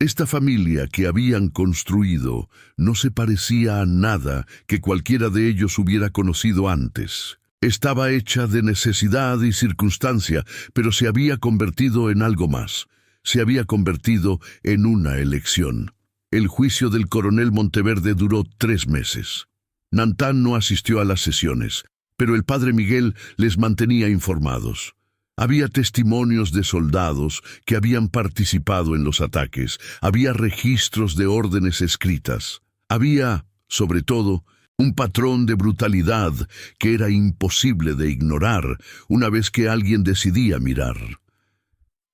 Esta familia que habían construido no se parecía a nada que cualquiera de ellos hubiera conocido antes. Estaba hecha de necesidad y circunstancia, pero se había convertido en algo más. Se había convertido en una elección. El juicio del coronel Monteverde duró 3 meses. Nantán no asistió a las sesiones, pero el padre Miguel les mantenía informados. Había testimonios de soldados que habían participado en los ataques, había registros de órdenes escritas, había, sobre todo, un patrón de brutalidad que era imposible de ignorar una vez que alguien decidía mirar.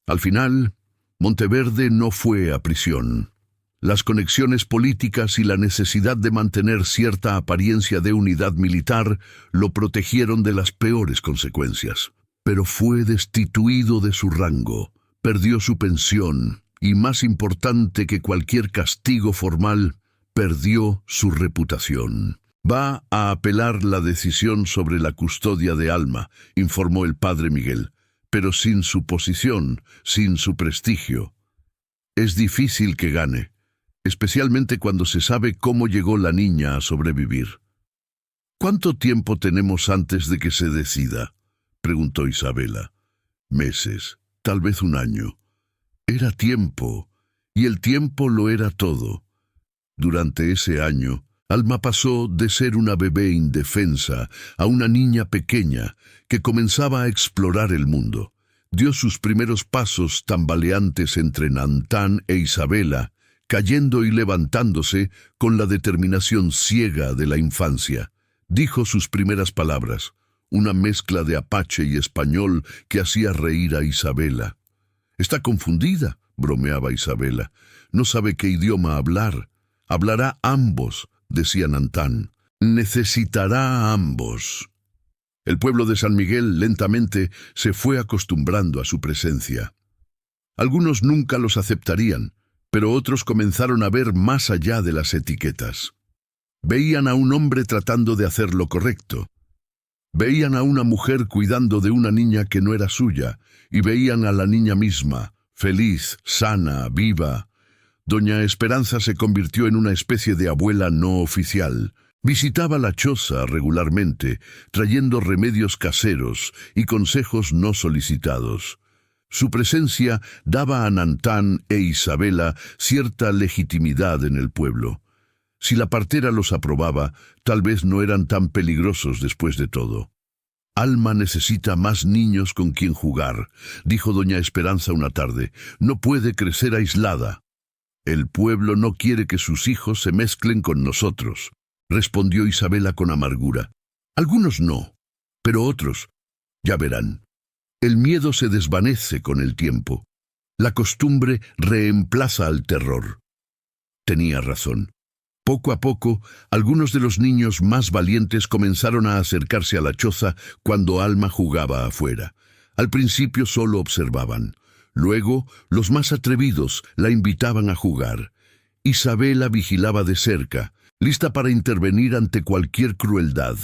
Al final, Monteverde no fue a prisión. Las conexiones políticas y la necesidad de mantener cierta apariencia de unidad militar lo protegieron de las peores consecuencias. Pero fue destituido de su rango, perdió su pensión y, más importante que cualquier castigo formal, perdió su reputación. «Va a apelar la decisión sobre la custodia de Alma», informó el padre Miguel, «pero sin su posición, sin su prestigio. Es difícil que gane, especialmente cuando se sabe cómo llegó la niña a sobrevivir». «¿Cuánto tiempo tenemos antes de que se decida?», preguntó Isabela. «Meses, tal vez 1 año». Era tiempo, y el tiempo lo era todo. Durante ese año, Alma pasó de ser una bebé indefensa a una niña pequeña que comenzaba a explorar el mundo. Dio sus primeros pasos tambaleantes entre Nantán e Isabela, cayendo y levantándose con la determinación ciega de la infancia. Dijo sus primeras palabras, una mezcla de apache y español que hacía reír a Isabela. «Está confundida», bromeaba Isabela. «No sabe qué idioma hablar. Hablará ambos», decía Nantán. «Necesitará a ambos». El pueblo de San Miguel lentamente se fue acostumbrando a su presencia. Algunos nunca los aceptarían, pero otros comenzaron a ver más allá de las etiquetas. Veían a un hombre tratando de hacer lo correcto. Veían a una mujer cuidando de una niña que no era suya, y veían a la niña misma, feliz, sana, viva. Doña Esperanza se convirtió en una especie de abuela no oficial. Visitaba la choza regularmente, trayendo remedios caseros y consejos no solicitados. Su presencia daba a Nantán e Isabela cierta legitimidad en el pueblo. Si la partera los aprobaba, tal vez no eran tan peligrosos después de todo. «Alma necesita más niños con quien jugar», dijo doña Esperanza una tarde. «No puede crecer aislada». «El pueblo no quiere que sus hijos se mezclen con nosotros», respondió Isabela con amargura. «Algunos no, pero otros, ya verán. El miedo se desvanece con el tiempo. La costumbre reemplaza al terror». Tenía razón. Poco a poco, algunos de los niños más valientes comenzaron a acercarse a la choza cuando Alma jugaba afuera. Al principio solo observaban. Luego, los más atrevidos la invitaban a jugar. Isabela vigilaba de cerca, lista para intervenir ante cualquier crueldad.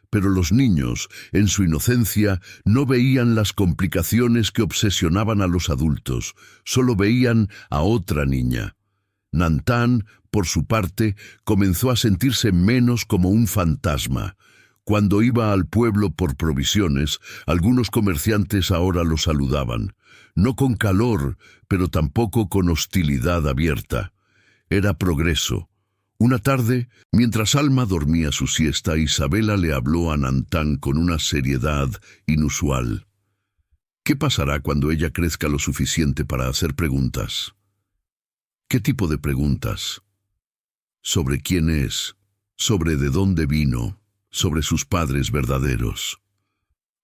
Pero los niños, en su inocencia, no veían las complicaciones que obsesionaban a los adultos. Solo veían a otra niña. Nantán, por su parte, comenzó a sentirse menos como un fantasma. Cuando iba al pueblo por provisiones, algunos comerciantes ahora lo saludaban. No con calor, pero tampoco con hostilidad abierta. Era progreso. Una tarde, mientras Alma dormía su siesta, Isabela le habló a Nantán con una seriedad inusual. ¿Qué pasará cuando ella crezca lo suficiente para hacer preguntas? ¿Qué tipo de preguntas? Sobre quién es, sobre de dónde vino, sobre sus padres verdaderos.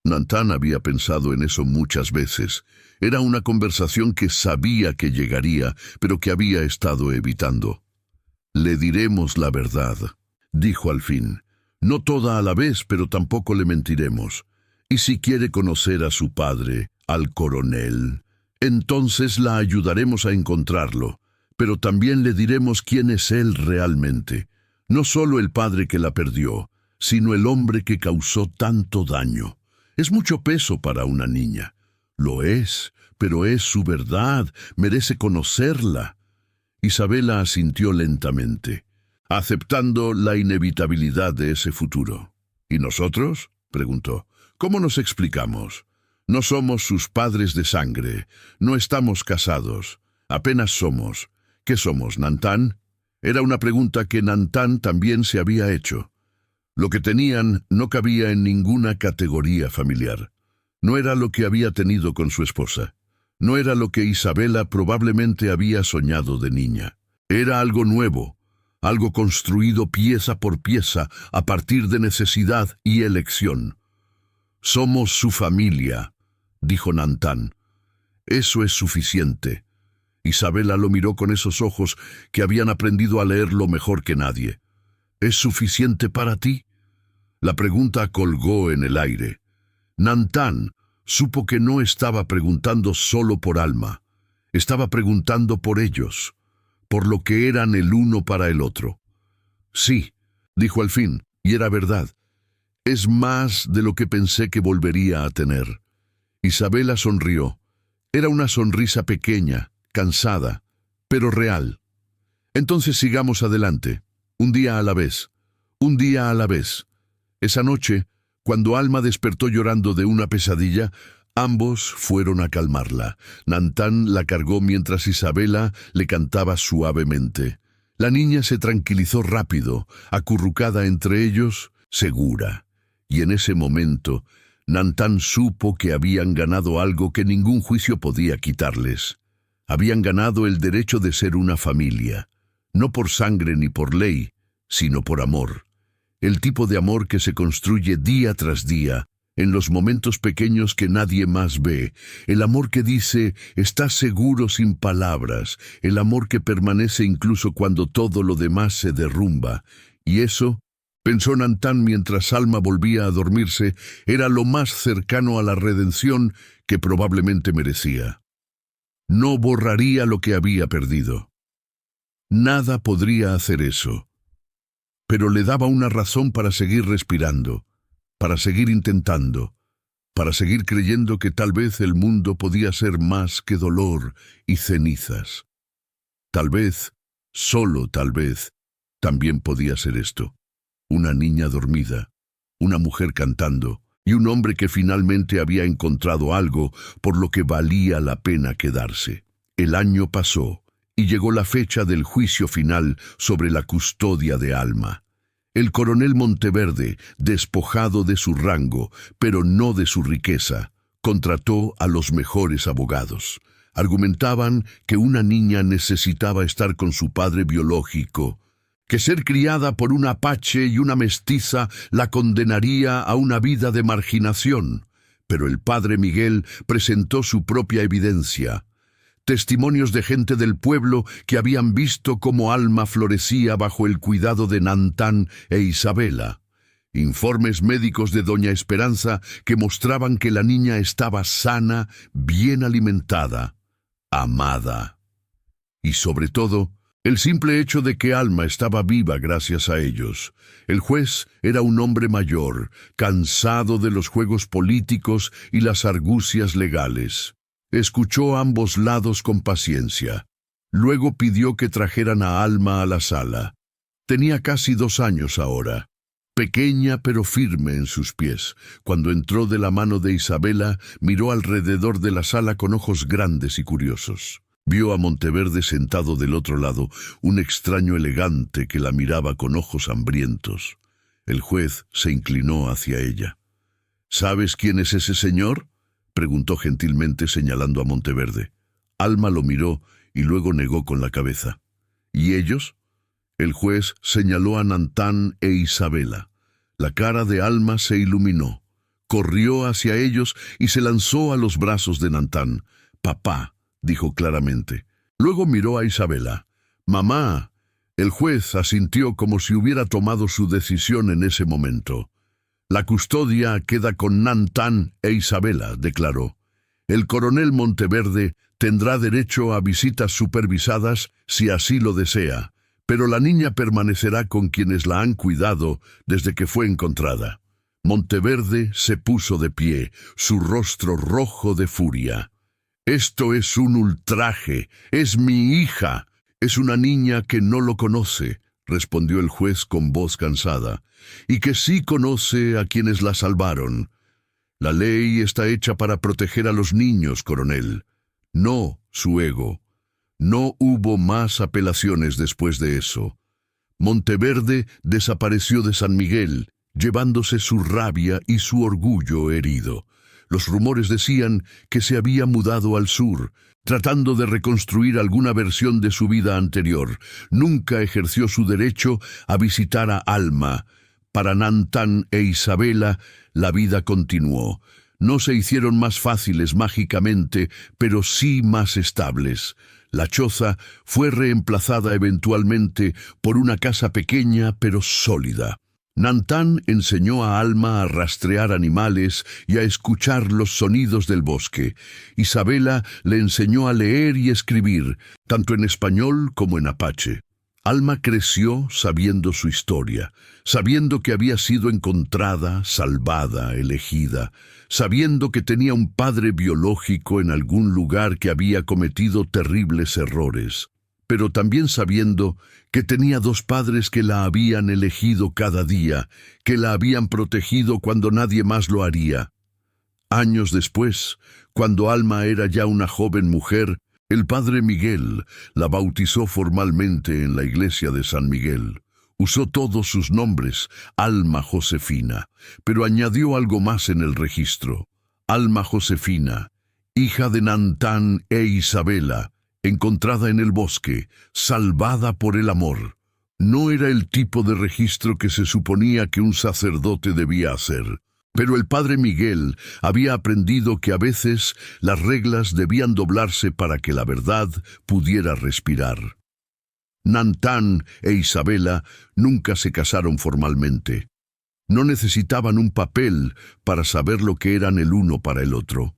Nantán había pensado en eso muchas veces. Era una conversación que sabía que llegaría, pero que había estado evitando. «Le diremos la verdad», dijo al fin. «No toda a la vez, pero tampoco le mentiremos. Y si quiere conocer a su padre, al coronel, entonces la ayudaremos a encontrarlo. Pero también le diremos quién es él realmente. No solo el padre que la perdió, sino el hombre que causó tanto daño. Es mucho peso para una niña. Lo es, pero es su verdad, merece conocerla». Isabela asintió lentamente, aceptando la inevitabilidad de ese futuro. «¿Y nosotros?», preguntó. «¿Cómo nos explicamos? No somos sus padres de sangre, no estamos casados, apenas somos. ¿Qué somos, Nantán?». Era una pregunta que Nantán también se había hecho. Lo que tenían no cabía en ninguna categoría familiar. No era lo que había tenido con su esposa. No era lo que Isabela probablemente había soñado de niña. Era algo nuevo, algo construido pieza por pieza a partir de necesidad y elección. «Somos su familia», dijo Nantán. «Eso es suficiente». Isabela lo miró con esos ojos que habían aprendido a leerlo mejor que nadie. «¿Es suficiente para ti?». La pregunta colgó en el aire. Nantán supo que no estaba preguntando solo por Alma. Estaba preguntando por ellos, por lo que eran el uno para el otro. «Sí», dijo al fin, y era verdad. «Es más de lo que pensé que volvería a tener». Isabela sonrió. Era una sonrisa pequeña, cansada, pero real. «Entonces sigamos adelante, un día a la vez, un día a la vez». Esa noche, cuando Alma despertó llorando de una pesadilla, ambos fueron a calmarla. Nantán la cargó mientras Isabela le cantaba suavemente. La niña se tranquilizó rápido, acurrucada entre ellos, segura. Y en ese momento, Nantán supo que habían ganado algo que ningún juicio podía quitarles. Habían ganado el derecho de ser una familia, no por sangre ni por ley, sino por amor. El tipo de amor que se construye día tras día, en los momentos pequeños que nadie más ve. El amor que dice, «Estás seguro sin palabras». El amor que permanece incluso cuando todo lo demás se derrumba. Y eso, pensó Nantán mientras Alma volvía a dormirse, era lo más cercano a la redención que probablemente merecía. No borraría lo que había perdido. Nada podría hacer eso. Pero le daba una razón para seguir respirando, para seguir intentando, para seguir creyendo que tal vez el mundo podía ser más que dolor y cenizas. Tal vez, solo tal vez, también podía ser esto. Una niña dormida, una mujer cantando, y un hombre que finalmente había encontrado algo por lo que valía la pena quedarse. El año pasó, y llegó la fecha del juicio final sobre la custodia de Alma. El coronel Monteverde, despojado de su rango, pero no de su riqueza, contrató a los mejores abogados. Argumentaban que una niña necesitaba estar con su padre biológico, que ser criada por un apache y una mestiza la condenaría a una vida de marginación. Pero el padre Miguel presentó su propia evidencia. testimonios de gente del pueblo que habían visto cómo Alma florecía bajo el cuidado de Nantán e Isabela. Informes médicos de doña Esperanza que mostraban que la niña estaba sana, bien alimentada, amada. Y sobre todo, el simple hecho de que Alma estaba viva gracias a ellos. El juez era un hombre mayor, cansado de los juegos políticos y las argucias legales. Escuchó ambos lados con paciencia. Luego pidió que trajeran a Alma a la sala. Tenía casi 2 años ahora. Pequeña pero firme en sus pies. Cuando entró de la mano de Isabela, miró alrededor de la sala con ojos grandes y curiosos. Vio a Monteverde sentado del otro lado, un extraño elegante que la miraba con ojos hambrientos. El juez se inclinó hacia ella. «¿Sabes quién es ese señor?», preguntó gentilmente señalando a Monteverde. Alma lo miró y luego negó con la cabeza. «¿Y ellos?». El juez señaló a Nantán e Isabela. La cara de Alma se iluminó. Corrió hacia ellos y se lanzó a los brazos de Nantán. «Papá», dijo claramente. Luego miró a Isabela. «Mamá». El juez asintió como si hubiera tomado su decisión en ese momento. «La custodia queda con Nantán e Isabela», declaró. «El coronel Monteverde tendrá derecho a visitas supervisadas si así lo desea, pero la niña permanecerá con quienes la han cuidado desde que fue encontrada». Monteverde se puso de pie, su rostro rojo de furia. «Esto es un ultraje. Es mi hija. Es una niña que no lo conoce», respondió el juez con voz cansada, «y que sí conoce a quienes la salvaron. La ley está hecha para proteger a los niños, coronel, no su ego». No hubo más apelaciones después de eso. Monteverde desapareció de San Miguel, llevándose su rabia y su orgullo herido. Los rumores decían que se había mudado al sur, tratando de reconstruir alguna versión de su vida anterior. Nunca ejerció su derecho a visitar a Alma. Para Nantán e Isabela, la vida continuó. No se hicieron más fáciles mágicamente, pero sí más estables. La choza fue reemplazada eventualmente por una casa pequeña pero sólida. Nantán enseñó a Alma a rastrear animales y a escuchar los sonidos del bosque. Isabela le enseñó a leer y escribir, tanto en español como en apache. Alma creció sabiendo su historia, sabiendo que había sido encontrada, salvada, elegida, sabiendo que tenía un padre biológico en algún lugar que había cometido terribles errores, pero también sabiendo que tenía 2 padres que la habían elegido cada día, que la habían protegido cuando nadie más lo haría. Años después, cuando Alma era ya una joven mujer, el padre Miguel la bautizó formalmente en la iglesia de San Miguel. Usó todos sus nombres, Alma Josefina, pero añadió algo más en el registro. Alma Josefina, hija de Nantán e Isabela, encontrada en el bosque, salvada por el amor. No era el tipo de registro que se suponía que un sacerdote debía hacer. Pero el padre Miguel había aprendido que a veces las reglas debían doblarse para que la verdad pudiera respirar. Nantán e Isabela nunca se casaron formalmente. No necesitaban un papel para saber lo que eran el uno para el otro.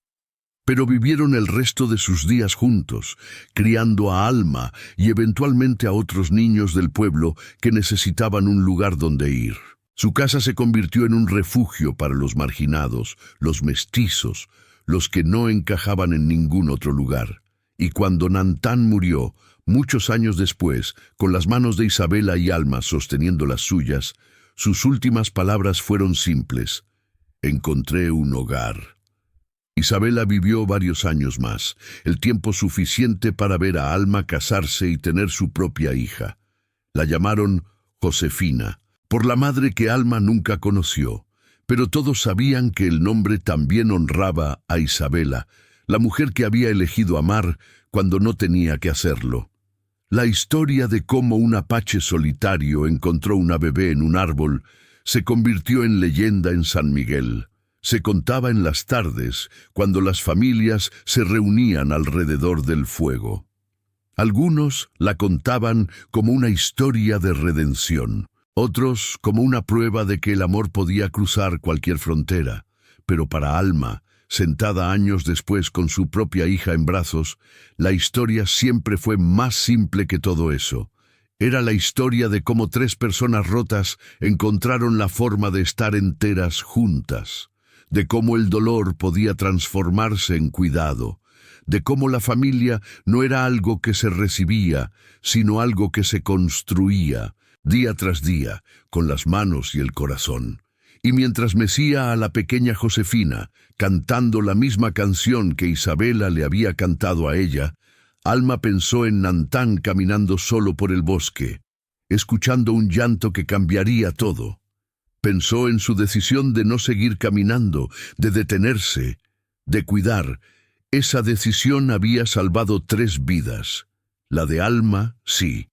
Pero vivieron el resto de sus días juntos, criando a Alma y eventualmente a otros niños del pueblo que necesitaban un lugar donde ir. Su casa se convirtió en un refugio para los marginados, los mestizos, los que no encajaban en ningún otro lugar. Y cuando Nantán murió, muchos años después, con las manos de Isabela y Alma sosteniendo las suyas, sus últimas palabras fueron simples: «Encontré un hogar». Isabela vivió varios años más, el tiempo suficiente para ver a Alma casarse y tener su propia hija. La llamaron Josefina, por la madre que Alma nunca conoció, pero todos sabían que el nombre también honraba a Isabela, la mujer que había elegido amar cuando no tenía que hacerlo. La historia de cómo un apache solitario encontró una bebé en un árbol se convirtió en leyenda en San Miguel. Se contaba en las tardes, cuando las familias se reunían alrededor del fuego. Algunos la contaban como una historia de redención, otros como una prueba de que el amor podía cruzar cualquier frontera. Pero para Alma, sentada años después con su propia hija en brazos, la historia siempre fue más simple que todo eso. Era la historia de cómo tres personas rotas encontraron la forma de estar enteras juntas, de cómo el dolor podía transformarse en cuidado, de cómo la familia no era algo que se recibía, sino algo que se construía, día tras día, con las manos y el corazón. Y mientras mecía a la pequeña Josefina, cantando la misma canción que Isabela le había cantado a ella, Alma pensó en Nantán caminando solo por el bosque, escuchando un llanto que cambiaría todo. Pensó en su decisión de no seguir caminando, de detenerse, de cuidar. Esa decisión había salvado 3 vidas. La de Alma, sí,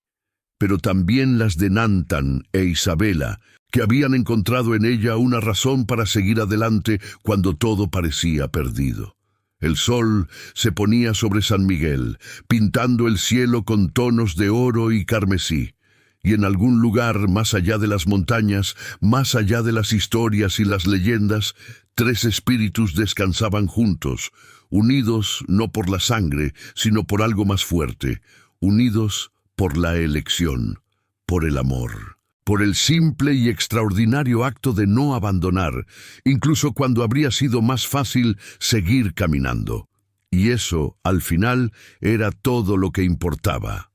pero también las de Nantán e Isabela, que habían encontrado en ella una razón para seguir adelante cuando todo parecía perdido. El sol se ponía sobre San Miguel, pintando el cielo con tonos de oro y carmesí, y en algún lugar más allá de las montañas, más allá de las historias y las leyendas, 3 espíritus descansaban juntos, unidos no por la sangre, sino por algo más fuerte, unidos por la elección, por el amor, por el simple y extraordinario acto de no abandonar, incluso cuando habría sido más fácil seguir caminando. Y eso, al final, era todo lo que importaba.